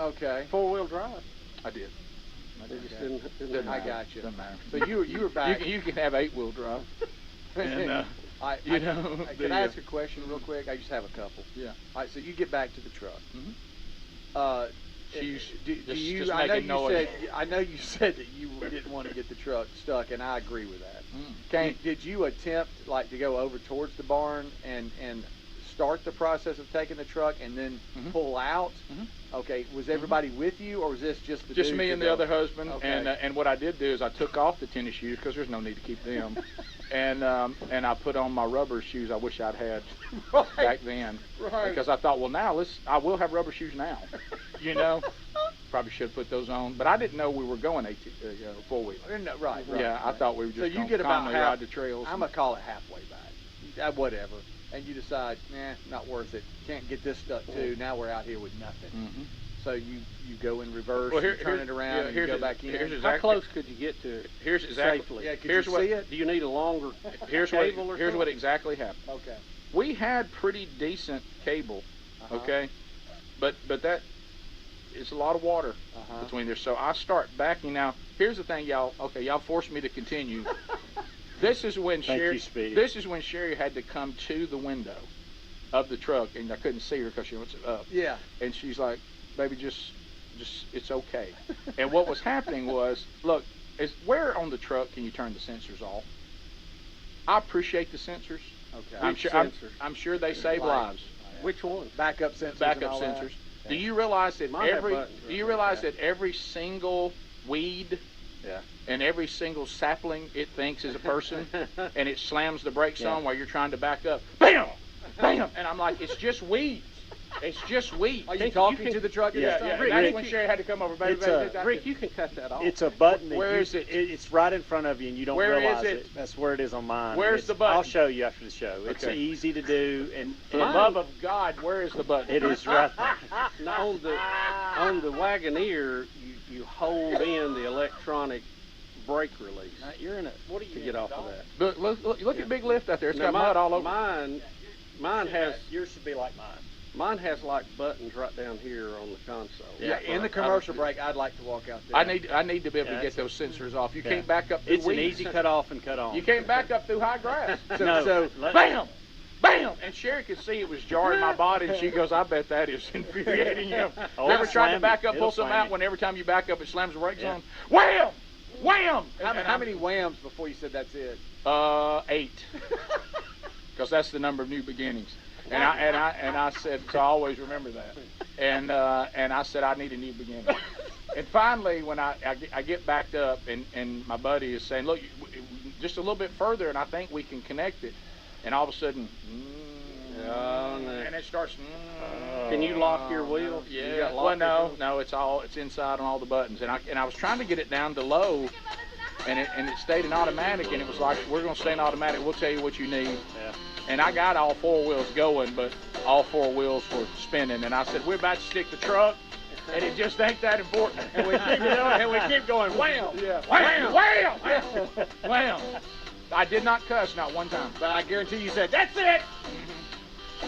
four-wheel drive? I did. They just didn't I got you. Doesn't matter. So you were back. You can have 8-wheel drive. And, Can I ask a question real quick? I just have a couple. Yeah. All right, so you get back to the truck. Just I know making noise. I know you said that you didn't want to get the truck stuck, and I agree with that. Okay. Did you attempt to go over towards the barn and start the process of taking the truck and then pull out? Okay. Was everybody with you, or was this just the Just dudes me that and the go- other husband, Okay. and what I did do is I took off the tennis shoes because there's no need to keep them, and I put on my rubber shoes. I wish I'd had back then, because I thought, well, now I will have rubber shoes now, you know. Probably should have put those on, but I didn't know we were going 4-wheeler. Right. Yeah, I thought we were just So you gonna get about calmly half, ride the trails. I'm gonna call it halfway back. Whatever. And you decide, not worth it. Can't get this stuck too. Now we're out here with nothing. So you go in reverse, Well, you turn it around, and you go back in. How close could you get to it? Here's exactly. Safely? Yeah, could here's you what. see it? Do you need a longer Here's cable what. or Here's what something? exactly happened. Okay. We had pretty decent cable, okay, but that it's a lot of water between there. So I start backing. Now here's the thing, y'all. Okay, y'all forced me to continue. This is when Sherry. This is when Sherry had to come to the window of the truck, and I couldn't see her because she was up. Yeah. And she's like, "Baby, just it's okay." And what was happening was, look, where on the truck can you turn the sensors off? I appreciate the sensors. Okay. I'm sure they save lives. Which one? Backup sensors. Backup and all that? sensors. Do you realize that Mine have buttons that every single weed and every single sapling it thinks is a person, and it slams the brakes on while you're trying to back up? Bam! Bam! And I'm like, it's just weeds. It's just weeds. Are you talking to the truck? Yeah. Rick, That's when Sherry had to come over. Baby, Rick, you can cut that off. It's a button. That Where is it? It's right in front of you, and you don't Where realize is it? That's where it is on mine. Where's It's- the button? I'll show you after the show. It's Okay. easy to do, and For the love of God, where is the button? it is right there. Now, on the Wagoneer, you hold in the electronic brake release. You're in it. What are you to get off of that? Look at Big Lift out there. It's Now, got mud all over. Mine has Yours should be like mine. Mine has like buttons right down here on the console. Yeah, in the commercial break, I'd like to walk out there. I need to be able to get those sensors off. You can't back up through It's an weeds. easy cut off and cut on. You can't back up through high grass. No. Bam! Bam! And Sherry could see it was jarring my body, and she goes, "I bet that is infuriating him." Oh, You ever it'll tried to slam back you. up, It'll pull something slam out, you. when every time you back up, it slams the brakes Yeah. on? Wham! Wham! How many whams before you said that's it? 8. Because that's the number of new beginnings. And I said, so I always remember that. And I said, I need a new beginning. And finally, when I get backed up, and my buddy is saying, look, just a little bit further, and I think we can connect it. And all of a sudden, and it starts. Can you lock your wheel? Yeah. You got Well, lockers no, it's inside on all the buttons. And I was trying to get it down to low, and it stayed in automatic, and it was like, we're gonna stay in automatic. We'll tell you what you need. Yeah. And I got all 4 wheels going, but all 4 wheels were spinning. And I said, we're about to stick the truck, and it just ain't that important. And we keep doing, and we keep going, wham, wham, wham, wham, wham. I did not cuss, not one time. But I guarantee you said, that's it!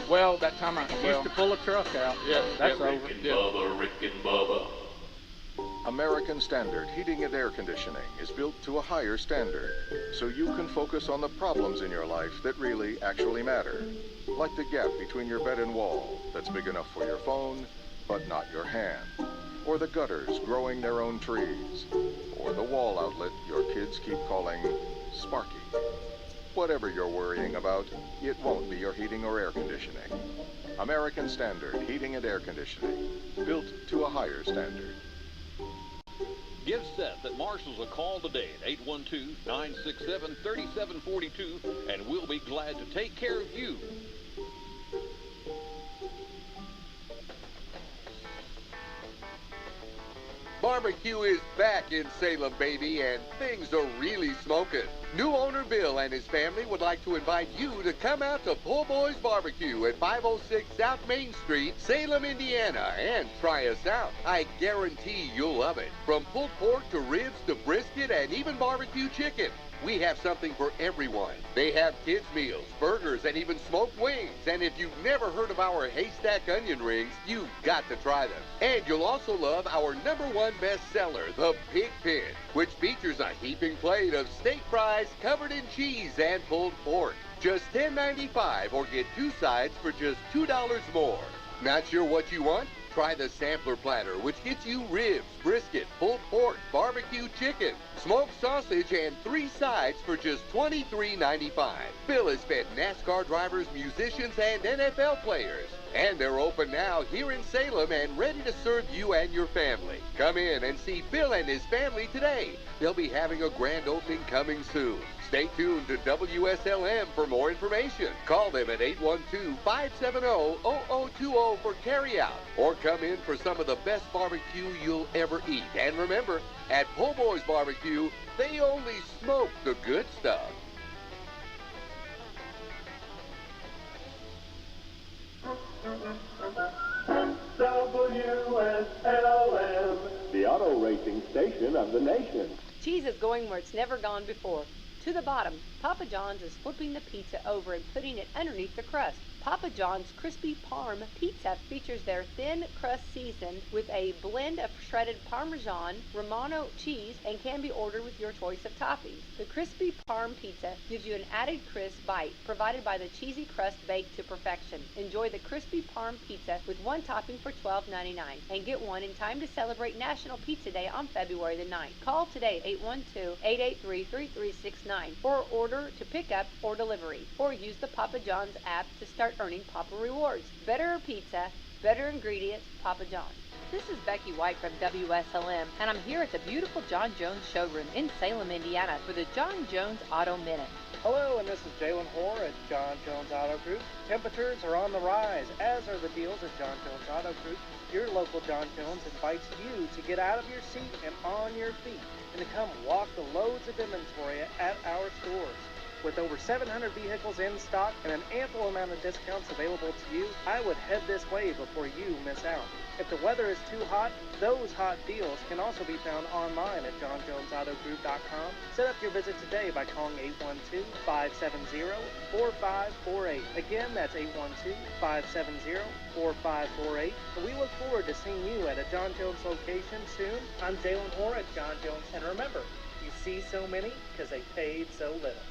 Well, that time I used to pull a truck out. Yeah, That's yeah, over. Bubba, Rick and Bubba. American Standard Heating and Air Conditioning is built to a higher standard, so you can focus on the problems in your life that really actually matter. Like the gap between your bed and wall that's big enough for your phone, but not your hand. Or the gutters growing their own trees. Or the wall outlet your kids keep calling Sparky. Whatever you're worrying about, it won't be your heating or air conditioning. American Standard Heating and Air Conditioning, built to a higher standard. Give Seth at Marshall's a call today at 812-967-3742, and we'll be glad to take care of you. Barbecue is back in Salem, baby, and things are really smoking. New owner Bill and his family would like to invite you to come out to Po' Boys Barbecue at 506 South Main Street, Salem, Indiana, and try us out. I guarantee you'll love it. From pulled pork to ribs to brisket and even barbecue chicken. We have something for everyone. They have kids' meals, burgers, and even smoked wings. And if you've never heard of our haystack onion rings, you've got to try them. And you'll also love our #1 bestseller, the Pig Pin, which features a heaping plate of steak fries covered in cheese and pulled pork. Just $10.95 or get 2 sides for just $2 more. Not sure what you want? Try the sampler platter, which gets you ribs, brisket, pulled pork, barbecue chicken, smoked sausage, and 3 sides for just $23.95. Bill has fed NASCAR drivers, musicians, and NFL players. And they're open now here in Salem and ready to serve you and your family. Come in and see Bill and his family today. They'll be having a grand opening coming soon. Stay tuned to WSLM for more information. Call them at 812-570-0020 for carryout, or come in for some of the best barbecue you'll ever eat. And remember, at Po' Boys Barbecue, they only smoke the good stuff. WSLM, the auto racing station of the nation. Cheese is going where it's never gone before. To the bottom, Papa John's is flipping the pizza over and putting it underneath the crust. Papa John's Crispy Parm Pizza features their thin crust seasoned with a blend of shredded Parmesan, Romano cheese, and can be ordered with your choice of toppings. The Crispy Parm Pizza gives you an added crisp bite, provided by the cheesy crust baked to perfection. Enjoy the Crispy Parm Pizza with 1 topping for $12.99 and get one in time to celebrate National Pizza Day on February the 9th. Call today at 812-883-3369 or order to pick up or delivery, or use the Papa John's app to start earning Papa Rewards. Better pizza, better ingredients, Papa John's. This is Becky White from WSLM, and I'm here at the beautiful John Jones showroom in Salem, Indiana for the John Jones Auto Minute. Hello, and this is Jalen Hoare at John Jones Auto Group. Temperatures are on the rise, as are the deals at John Jones Auto Group. Your local John Jones invites you to get out of your seat and on your feet and to come walk the loads of inventory at our stores. With over 700 vehicles in stock and an ample amount of discounts available to you, I would head this way before you miss out. If the weather is too hot, those hot deals can also be found online at johnjonesautogroup.com. Set up your visit today by calling 812-570-4548. Again, that's 812-570-4548. We look forward to seeing you at a John Jones location soon. I'm Jalen Hoare at John Jones, and remember, you see so many because they paid so little.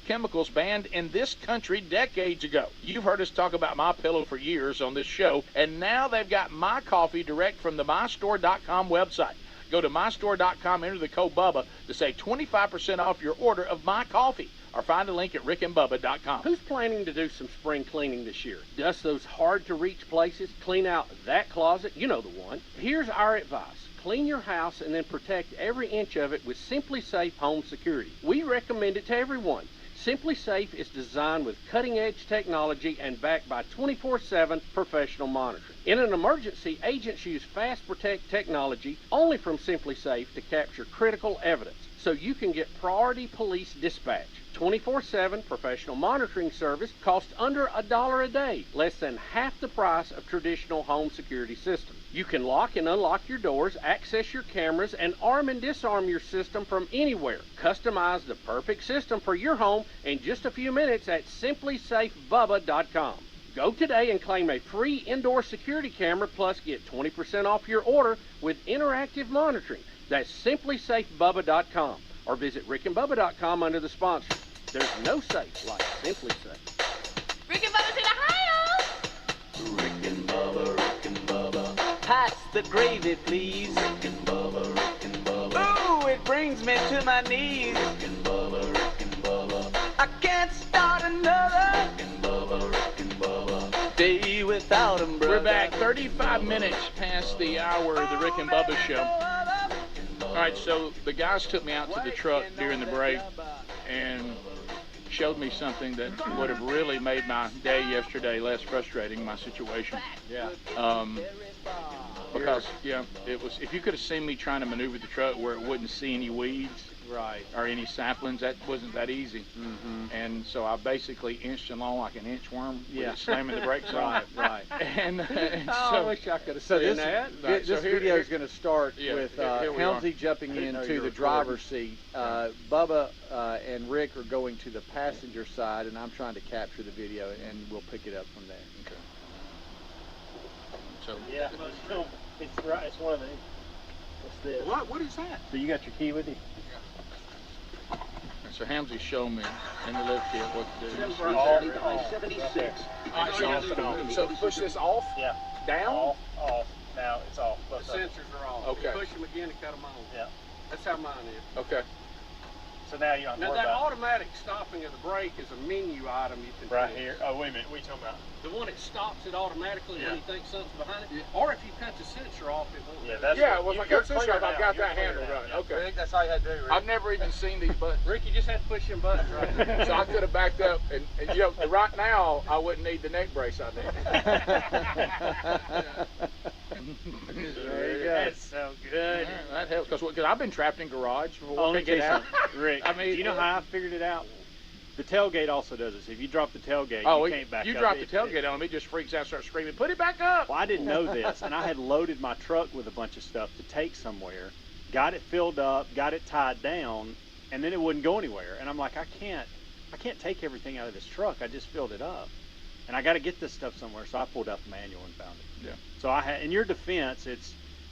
Chemicals banned in this country decades ago. You've heard us talk about MyPillow for years on this show, and now they've got My Coffee direct from the MyStore.com website. Go to MyStore.com, enter the code BUBBA to save 25% off your order of My Coffee, or find a link at rickandbubba.com. Who's planning to do some spring cleaning this year? Dust those hard-to-reach places, clean out that closet, you know the one. Here's our advice. Clean your house and then protect every inch of it with Simply Safe Home Security. We recommend it to everyone. Simply Safe is designed with cutting-edge technology and backed by 24/7 professional monitoring. In an emergency, agents use Fast Protect technology only from Simply Safe to capture critical evidence, so you can get priority police dispatch. 24/7 professional monitoring service costs under $1 a day, less than half the price of traditional home security systems. You can lock and unlock your doors, access your cameras, and arm and disarm your system from anywhere. Customize the perfect system for your home in just a few minutes at simplysafebubba.com. Go today and claim a free indoor security camera, plus get 20% off your order with interactive monitoring. That's simplysafebubba.com, or visit rickandbubba.com under the sponsor. There's no safe like Simply Safe. Rick and Bubba's in Ohio! Rick and Bubba, Rick and Bubba. Pass the gravy, please. Rick and Bubba, Rick and Bubba. Ooh, it brings me to my knees. Rick and Bubba, Rick and Bubba. I can't start another. Rick and Bubba, Rick and Bubba. Day without without 'em, brother. We're back 35 minutes past the hour of the Rick and Bubba Show. All right, so the guys took me out to the truck during the break and showed me something that would have really made my day yesterday less frustrating, my situation. Yeah. Because, yeah, it was, if you could have seen me trying to maneuver the truck where it wouldn't see any weeds. Right. Or any saplings, that wasn't that easy. Mm-hmm. And so I basically inched along like an inchworm with it slamming the brakes on. Right. And Oh, so, I wish I could have seen that. This video is going to start with Helmsy jumping into the driver's seat. Bubba and Rick are going to the passenger side, and I'm trying to capture the video, and we'll pick it up from there. Okay. So yeah, it's right. It's one of the. What's this? What is that? So you got your key with you? So Hamsey showed me in the lift kit what to do. All 76. So push this off? Yeah. Down? Off. Now it's off. The sensors are off. Okay. You push them again to cut them on. Yeah. That's how mine is. Okay. So now you don't have to Now worry that about automatic stopping of the brake is a menu item you can right do. here. Oh, wait a minute. What are you talking about? The one that stops it automatically Yeah. when you think something's behind it. Or if you cut the sensor off, it won't. Yeah, that's Yeah, well, if you I cut clear this off, it I've down. got You're that clear handle it down. running. Okay. Rick, that's all you had to do, Rick. I've never even seen these buttons. Rick, you just had to push them buttons right there. So I could have backed up, and you know, right now I wouldn't need the neck brace I need. There you go. That's so good. Yeah, that helps because I've been trapped in garage before. Let me Get tell out. you something, Rick. I mean, do you know how I figured it out? The tailgate also does this. If you drop the tailgate, Oh, you can't back up. you drop the tailgate on me, just freaks out, starts screaming, "Put it back up!" Well, I didn't know this, and I had loaded my truck with a bunch of stuff to take somewhere, got it filled up, got it tied down, and then it wouldn't go anywhere. And I'm like, I can't take everything out of this truck. I just filled it up, and I got to get this stuff somewhere. So I pulled out the manual and found it. Yeah. So I had, in your defense,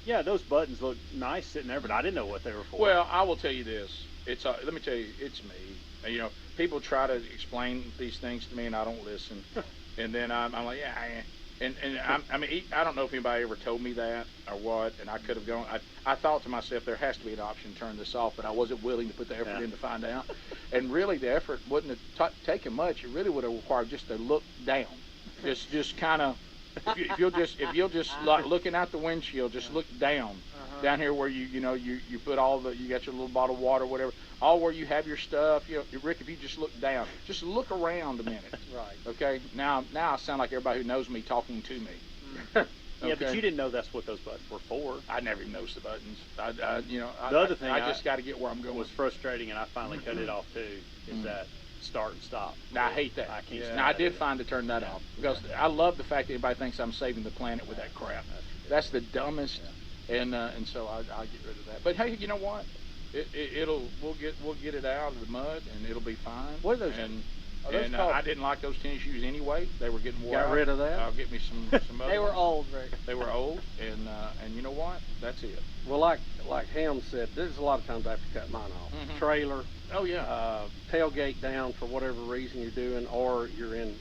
yeah, those buttons look nice sitting there, but I didn't know what they were for. Well, I will tell you this. Let me tell you, it's me. You know, people try to explain these things to me, and I don't listen. And then I'm like, yeah, and I mean, I don't know if anybody ever told me that or what. And I could have gone. I thought to myself, there has to be an option to turn this off, but I wasn't willing to put the effort in to find out. And really, the effort wouldn't have taken much. It really would have required just to look down, just kind of. If you'll just like looking out the windshield, just look down here where you put you got your little bottle of water, whatever, all where you have your stuff. You know, Rick, if you just look down, just look around a minute. Right. Okay. Now I sound like everybody who knows me talking to me. Yeah, but you didn't know that's what those buttons were for. I never even noticed the buttons. The other thing I just got to get where I'm going. Was frustrating, and I finally cut it off too. Is that start and stop? Now, I hate that. I can't. Now I did find to turn that off because I love the fact that everybody thinks I'm saving the planet with that crap. That's the dumbest, and so I'll get rid of that. But hey, you know what? We'll get it out of the mud and it'll be fine. What are those? And I didn't like those tennis shoes anyway. They were getting wore out. Got rid of that? I'll get me some other They were ones. old, Rick. They were old, and you know what? That's it. Well, like Ham said, there's a lot of times I have to cut mine off. Mhm. Trailer. Oh yeah. Tailgate down for whatever reason you're doing, or you're in,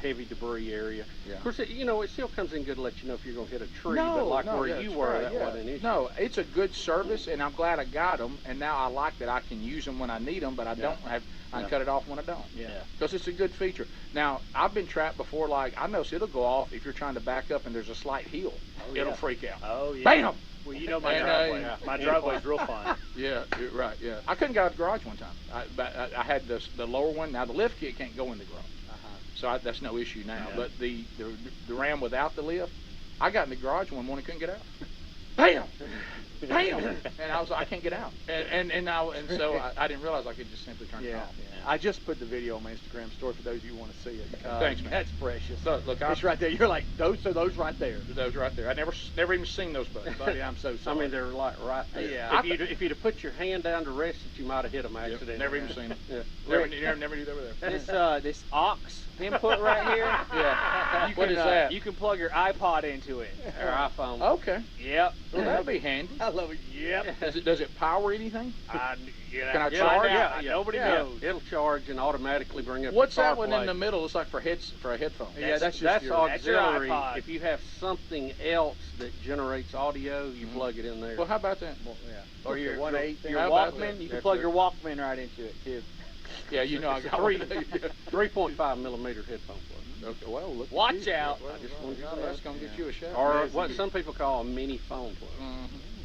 heavy debris area. Yeah. Of course, it still comes in good to let you know if you're going to hit a tree. No, but like no, where yeah, you that's were, right, that yeah. wasn't an issue. No, it's a good service, and I'm glad I got them. And now I like that I can use them when I need them, but I don't have. I cut it off when I don't. Yeah. Because it's a good feature. Now I've been trapped before. Like I know it'll go off if you're trying to back up and there's a slight hill. It'll freak out. Oh yeah. Bam! Well, you know my driveway. My driveway's real fine. Yeah, you're right. Yeah, I couldn't get out of the garage one time. I had the lower one. Now the lift kit can't go in the garage, so that's no issue now. Yeah. But the Ram without the lift, I got in the garage one morning, couldn't get out. Bam! Bam! And I was like, I can't get out. And so I didn't realize I could just simply turn it off. Yeah. I just put the video on my Instagram story for those of you who want to see it. Thanks, man. That's precious. Look, it's right there. You're like, those right there. Those right there. I never even seen those buttons. Buddy, I'm so sorry. I mean, they're like right there. Yeah. If you'd have put your hand down to rest it, you might have hit them accidentally. Never even seen them. Yeah. Never knew they were there. This aux input right here. Yeah. You What can, is that? You can plug your iPod into it. Or iPhone. Okay. Yep. Well, that'd be handy. I love it. Yep. Does it power anything? Can I Yeah, charge? yeah, nobody knows. It'll charge and automatically bring up. What's your that one in CarPlay. the middle? It's like for a headphone. Yeah, that's your auxiliary. iPod. If you have something else that generates audio, you plug it in there. Well, how about that? Or your How your about Walkman. that? You can plug your Walkman right into it too. Yeah, you know I got 3.5 millimeter headphone plug. Okay, well, look. Watch out. Well, I just wanted to that's going to get you a shot. Or what some people call a mini phone plug.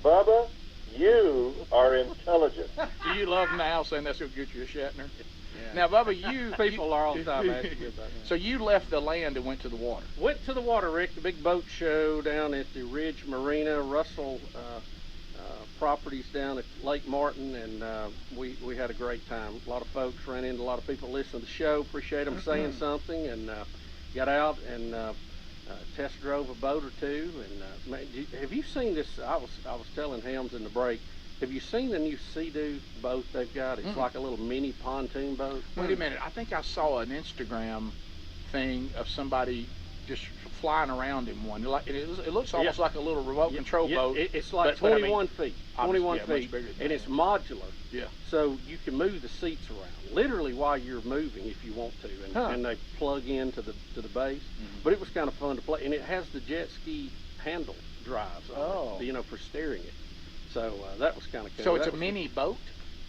Bubba, you are intelligent. Do you love now saying that's going to get you a Shatner? Yeah. Now, Bubba, you... People are all the time asking me about that. So you left the land and went to the water? Went to the water, Rick, the big boat show down at the Ridge Marina, Russell properties down at Lake Martin, and we had a great time. A lot of folks ran into, a lot of people listening to the show, appreciate them saying something, and got out and test drove a boat or two. And man, have you seen this? I was telling Helms in the break, have you seen the new Sea-Doo boat they've got? It's like a little mini pontoon boat. Wait a minute, I think I saw an Instagram thing of somebody just flying around in one. It looks almost like a little remote control boat. It's like 21 feet. 21 feet, much bigger than and that. it's modular. Yeah. So you can move the seats around, literally while you're moving if you want to, and they plug into the base. But it was kind of fun to play, and it has the jet ski handle drives on it, for steering it. So that was kind of cool. So it's a mini boat?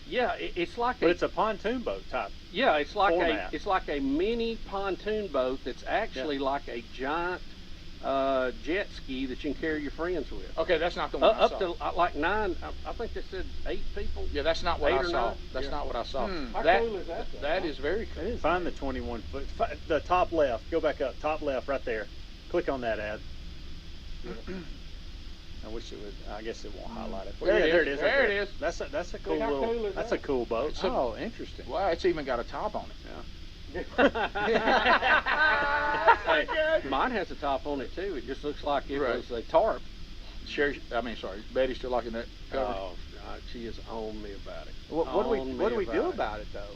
Yeah, it's like But it's a pontoon boat type. Yeah, it's like format. it's like a mini pontoon boat that's actually like a giant jet ski that you can carry your friends with. Okay, that's not the one I saw. Up to like 9, I think they said 8 people. Yeah, that's not what I saw. 9? That's not what I saw. How cool is that? That is very cool. Find the 21 foot. The top left. Go back up. Top left, right there. Click on that ad. I wish it would. I guess it won't highlight it. There it is. There it is. That's a cool How little. cool is That's that? a cool boat. Oh, interesting. Wow, it's even got a top on it. Hey, mine has a top on it too. It just looks like it was a tarp. Betty's still liking that cover. Oh, God, she is on me about it. What do we do about it though?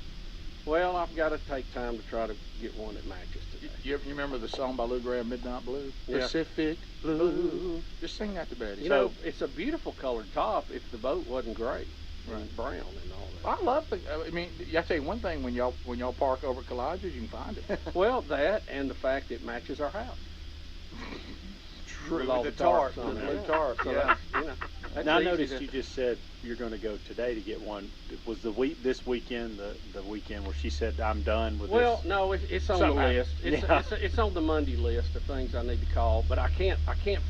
Well, I've got to take time to try to get one that matches today. You remember the song by Lou Gramm, Midnight Blue? Yeah. Pacific Blue. Just sing that to Betty. You know, it's a beautiful colored top if the boat wasn't gray and brown and all that. I love the. I mean, I tell you one thing: when y'all park over at Collages, you can find it. Well, that and the fact it matches our house. True. With all the the tarp, tarps on the there. blue tarp. So Yeah. that's Now I easy noticed to- you just said you're going to go today to get one. Was this weekend the weekend where she said I'm done with Well, this? no, it's on Something the list. happened. It's on the Monday list of things I need to call, but I can't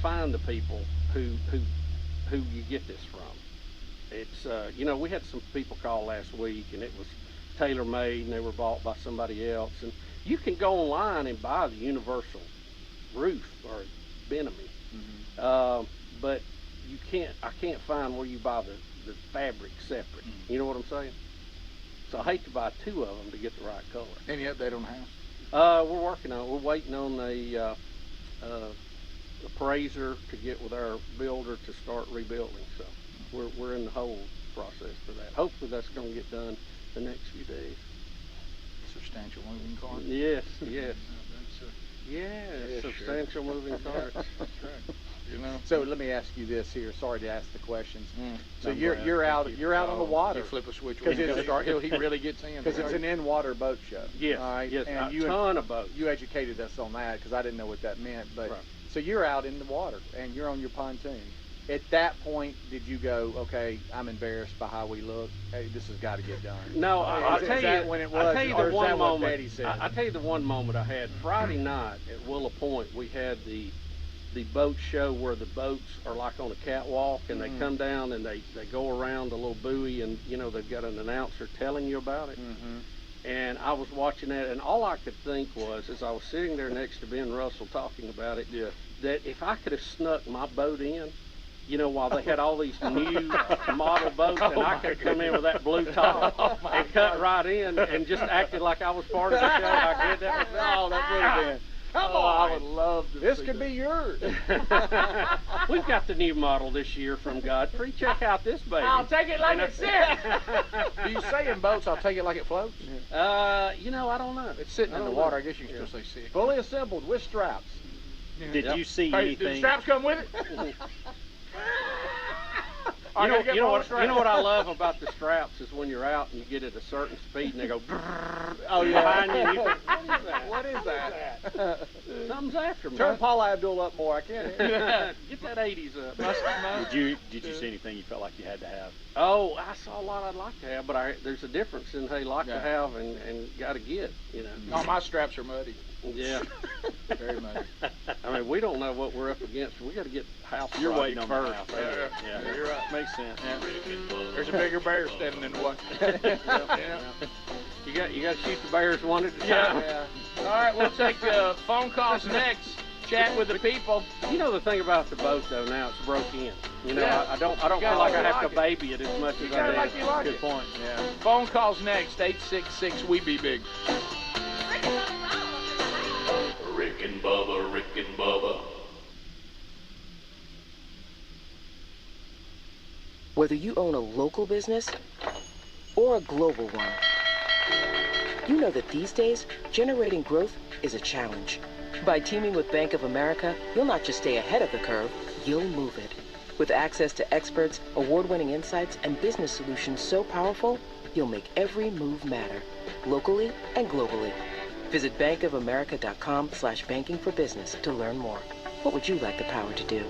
find the people who you get this from. It's we had some people call last week, and it was tailor made, and they were bought by somebody else. And you can go online and buy the universal roof or Benamy, but you can't. I can't find where you buy the fabric separate. You know what I'm saying? So I hate to buy 2 of them to get the right color. Any update on the house? We're working on it. We're waiting on a appraiser to get with our builder to start rebuilding. So we're in the whole process for that. Hopefully that's going to get done the next few days. Substantial moving car. Yes, yes. Yeah, Substantial moving parts. That's right. You know. So let me ask you this here. Sorry to ask the questions. So I'm you're glad. you're out on the water. You flip a switch Because when it's- he really gets in. Because it's an in-water boat show. Yes, All right. yes, And a you ton of boats. You educated us on that because I didn't know what that meant. But Right. so you're out in the water and you're on your pontoon. At that point, did you go, okay, I'm embarrassed by how we look. Hey, this has got to get done. No, I'll Is tell that you. when it I'll was, tell you or the is one that what moment. Betty said? I'll tell you the one moment I had Friday night at Willow Point. We had the boat show where the boats are like on a catwalk and they come down and they go around a little buoy and they've got an announcer telling you about it. And I was watching that, and all I could think was, as I was sitting there next to Ben Russell talking about it, that if I could have snuck my boat in, while they had all these new model boats, and I could come in with that blue top and cut right in and just acted like I was part of the show. I did that. Oh, that would have been. Come on. I would love to. This could be yours. We've got the new model this year from Godfrey. Check out this baby. I'll take it like And it's Do you say in boats, I'll take it like it floats? I don't know. It's sitting in the water. I guess you can still say sick. Fully assembled with straps. Did you see Hey, anything? did the straps come with it? You know what I love about the straps is when you're out and you get at a certain speed and they go Oh, yeah. behind you. And you go, What is that? Something's after me. Turn Paula Abdul up more. I can't hear you. Get that 80s up. Did you see anything you felt like you had to have? Oh, I saw a lot I'd like to have, but there's a difference in like to have and got to get. No, my straps are muddy. Yeah. Very muddy. I mean, we don't know what we're up against. We got to get house. You're project waiting on first. the house. Yeah, you're right. Makes sense. Yeah. There's a bigger bear standing in the way. You got to shoot the bears one at a time. Yeah. All right, we'll take phone calls next. Chat with the people. You know the thing about the boat though, now it's broke in. You know, Yeah. I don't feel like I have to baby it as much as I do. Like you like Good it. point. Yeah. Phone calls next. 866 We Be Big. Rick and Bubba, Rick and Bubba. Whether you own a local business or a global one, you know that these days, generating growth is a challenge. By teaming with Bank of America, you'll not just stay ahead of the curve, you'll move it. With access to experts, award-winning insights, and business solutions so powerful, you'll make every move matter, locally and globally. Visit bankofamerica.com/banking for business to learn more. What would you like the power to do?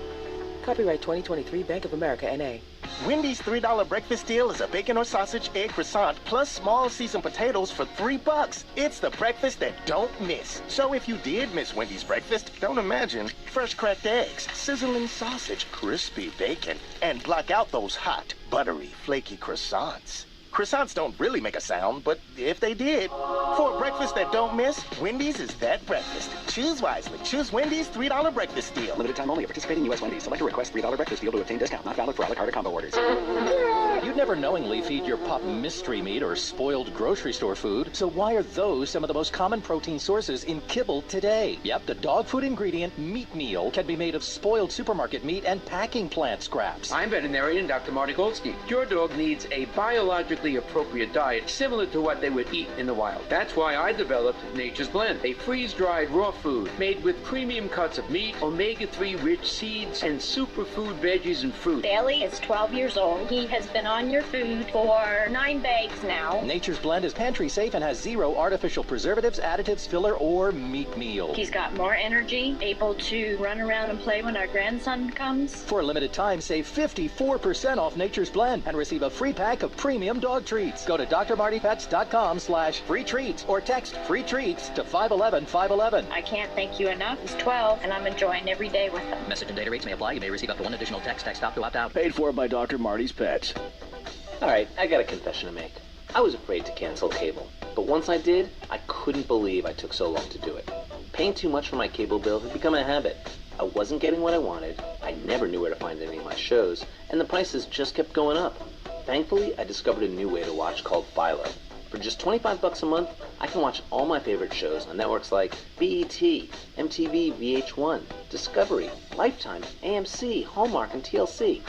Copyright 2023 Bank of America, N.A. Wendy's $3 breakfast deal is a bacon or sausage egg croissant plus small seasoned potatoes for $3. It's the breakfast that don't miss. So if you did miss Wendy's breakfast, don't imagine. Fresh cracked eggs, sizzling sausage, crispy bacon, and block out those hot, buttery, flaky croissants. Croissants don't really make a sound, but if they did, for a breakfast that don't miss, Wendy's is that breakfast. Choose wisely. Choose Wendy's $3 breakfast deal. Limited time only at participating U.S. Wendy's. Select a request $3 breakfast deal to obtain discount. Not valid for a la carte or combo orders. You'd never knowingly feed your pup mystery meat or spoiled grocery store food, so why are those some of the most common protein sources in kibble today? Yep, the dog food ingredient meat meal can be made of spoiled supermarket meat and packing plant scraps. I'm veterinarian Dr. Marty Goldstein. Your dog needs a biologically appropriate diet similar to what they would eat in the wild. That's why I developed Nature's Blend, a freeze-dried raw food made with premium cuts of meat, omega-3 rich seeds, and superfood veggies and fruit. Bailey is 12 years old. He has been on your food for 9 days now. Nature's Blend is pantry safe and has 0 artificial preservatives, additives, filler, or meat meal. He's got more energy, able to run around and play when our grandson comes. For a limited time, save 54% off Nature's Blend and receive a free pack of premium dog treats. Go to drmartypets.com/free treats or text free treats to 511-511. I can't thank you enough. He's 12 and I'm enjoying every day with him. Message and data rates may apply. You may receive up to 1 additional text. Text stop to opt out. Paid for by Dr. Marty's Pets. Alright, I got a confession to make. I was afraid to cancel cable, but once I did, I couldn't believe I took so long to do it. Paying too much for my cable bill had become a habit. I wasn't getting what I wanted, I never knew where to find any of my shows, and the prices just kept going up. Thankfully, I discovered a new way to watch called Philo. For just $25 a month, I can watch all my favorite shows on networks like BET, MTV, VH1, Discovery, Lifetime, AMC, Hallmark, and TLC.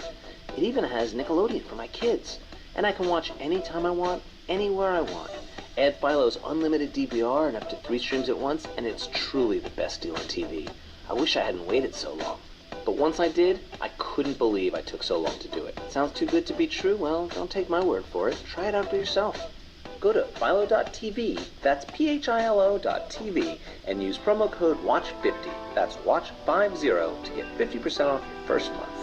It even has Nickelodeon for my kids. And I can watch anytime I want, anywhere I want. Add Philo's unlimited DVR and up to 3 streams at once, and it's truly the best deal on TV. I wish I hadn't waited so long. But once I did, I couldn't believe I took so long to do it. Sounds too good to be true? Well, don't take my word for it. Try it out for yourself. Go to philo.tv, that's philo.tv, and use promo code WATCH50, that's WATCH50, to get 50% off your first month.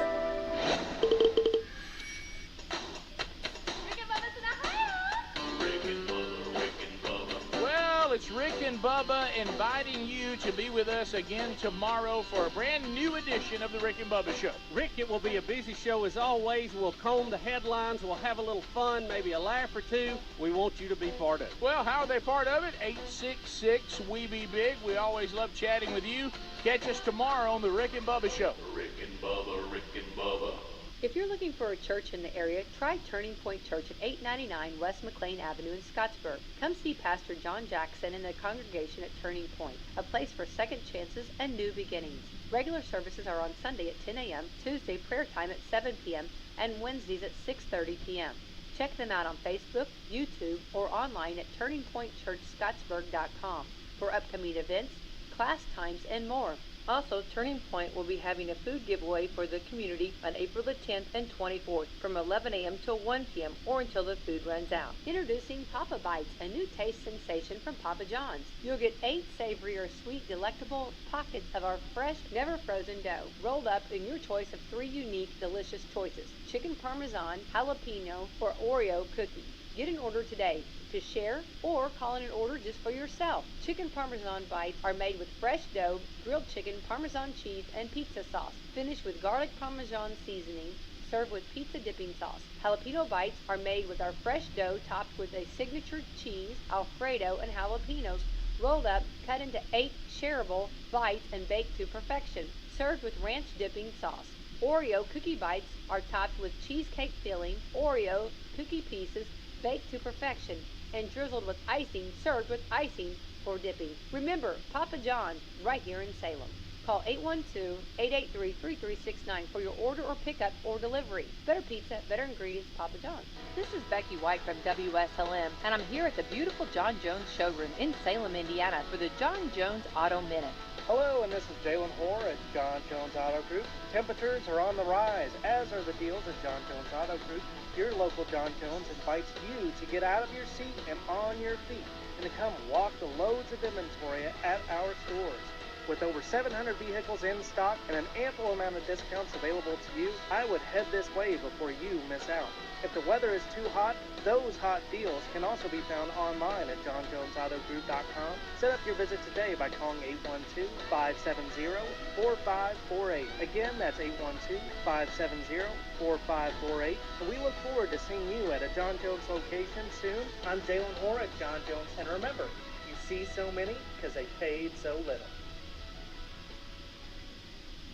Well, it's Rick and Bubba inviting you to be with us again tomorrow for a brand new edition of the Rick and Bubba Show. Rick, it will be a busy show as always. We'll comb the headlines. We'll have a little fun, maybe a laugh or two. We want you to be part of it. Well, how are they part of it? 866 We Be Big. We always love chatting with you. Catch us tomorrow on the Rick and Bubba Show. Rick and Bubba, Rick and Bubba. If you're looking for a church in the area, try Turning Point Church at 899 West McLean Avenue in Scottsburg. Come see Pastor John Jackson and the congregation at Turning Point, a place for second chances and new beginnings. Regular services are on Sunday at 10 a.m., Tuesday prayer time at 7 p.m., and Wednesdays at 6:30 p.m. Check them out on Facebook, YouTube, or online at turningpointchurchscottsburg.com for upcoming events, class times, and more. Also, Turning Point will be having a food giveaway for the community on April the 10th and 24th from 11 a.m. till 1 p.m. or until the food runs out. Introducing Papa Bites, a new taste sensation from Papa John's. You'll get 8 savory or sweet delectable pockets of our fresh, never frozen dough, rolled up in your choice of 3 unique, delicious choices: chicken parmesan, jalapeno, or Oreo cookie. Get an order today to share or call in an order just for yourself. Chicken Parmesan bites are made with fresh dough, grilled chicken, Parmesan cheese, and pizza sauce. Finished with garlic Parmesan seasoning. Served with pizza dipping sauce. Jalapeno bites are made with our fresh dough topped with a signature cheese, Alfredo, and jalapenos, rolled up, cut into 8 shareable bites, and baked to perfection. Served with ranch dipping sauce. Oreo cookie bites are topped with cheesecake filling, Oreo cookie pieces, baked to perfection, and drizzled with icing, served with icing for dipping. Remember, Papa John's, right here in Salem. Call 812-883-3369 for your order or pickup or delivery. Better pizza, better ingredients, Papa John's. This is Becky White from WSLM, and I'm here at the beautiful John Jones showroom in Salem, Indiana for the John Jones Auto Minute. Hello, and this is Jalen Hoare at John Jones Auto Group. Temperatures are on the rise, as are the deals at John Jones Auto Group. Your local John Jones invites you to get out of your seat and on your feet and to come walk the loads of inventory at our stores. With over 700 vehicles in stock and an ample amount of discounts available to you, I would head this way before you miss out. If the weather is too hot, those hot deals can also be found online at johnjonesautogroup.com. Set up your visit today by calling 812-570-4548. Again, that's 812-570-4548. And we look forward to seeing you at a John Jones location soon. I'm Jalen Hoare at John Jones, and remember, you see so many because they paid so little.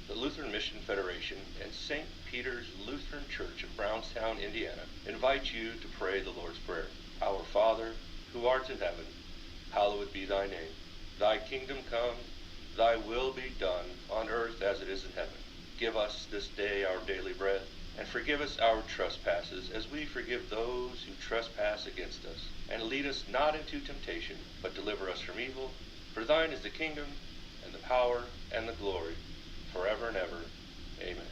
The Lutheran Mission Federation and St. Peter's Lutheran Church of Brownstown, Indiana, invite you to pray the Lord's Prayer. Our Father, who art in heaven, hallowed be thy name. Thy kingdom come, thy will be done, on earth as it is in heaven. Give us this day our daily bread, and forgive us our trespasses, as we forgive those who trespass against us. And lead us not into temptation, but deliver us from evil. For thine is the kingdom, and the power, and the glory, forever and ever. Amen.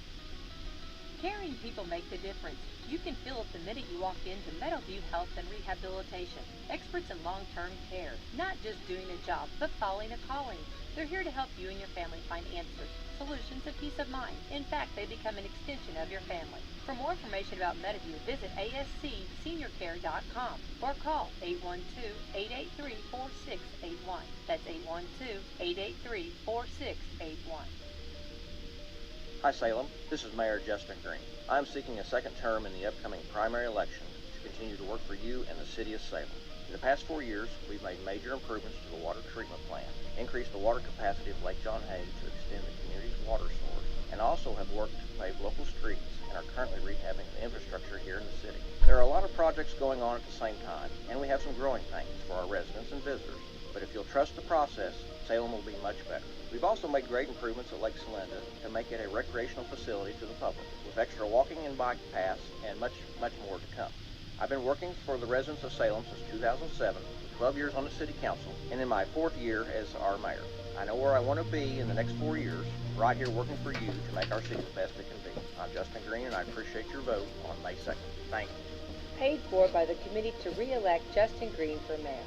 Caring people make the difference. You can feel it the minute you walk into Meadowview Health and Rehabilitation. Experts in long-term care. Not just doing a job, but following a calling. They're here to help you and your family find answers, solutions, and peace of mind. In fact, they become an extension of your family. For more information about Meadowview, visit ascseniorcare.com or call 812-883-4681. That's 812-883-4681. Hi Salem, this is Mayor Justin Green. I'm seeking a second term in the upcoming primary election to continue to work for you and the city of Salem. In the past 4 years, we've made major improvements to the water treatment plant, increased the water capacity of Lake John Hay to extend the community's water source, and also have worked to pave local streets and are currently rehabbing the infrastructure here in the city. There are a lot of projects going on at the same time, and we have some growing pains for our residents and visitors. But if you'll trust the process, Salem will be much better. We've also made great improvements at Lake Celinda to make it a recreational facility to the public, with extra walking and bike paths and much more to come. I've been working for the residents of Salem since 2007, with 12 years on the city council, and in my 4th year as our mayor. I know where I want to be in the next 4 years, right here working for you to make our city the best it can be. I'm Justin Green, and I appreciate your vote on May 2nd. Thank you. Paid for by the committee to re-elect Justin Green for mayor.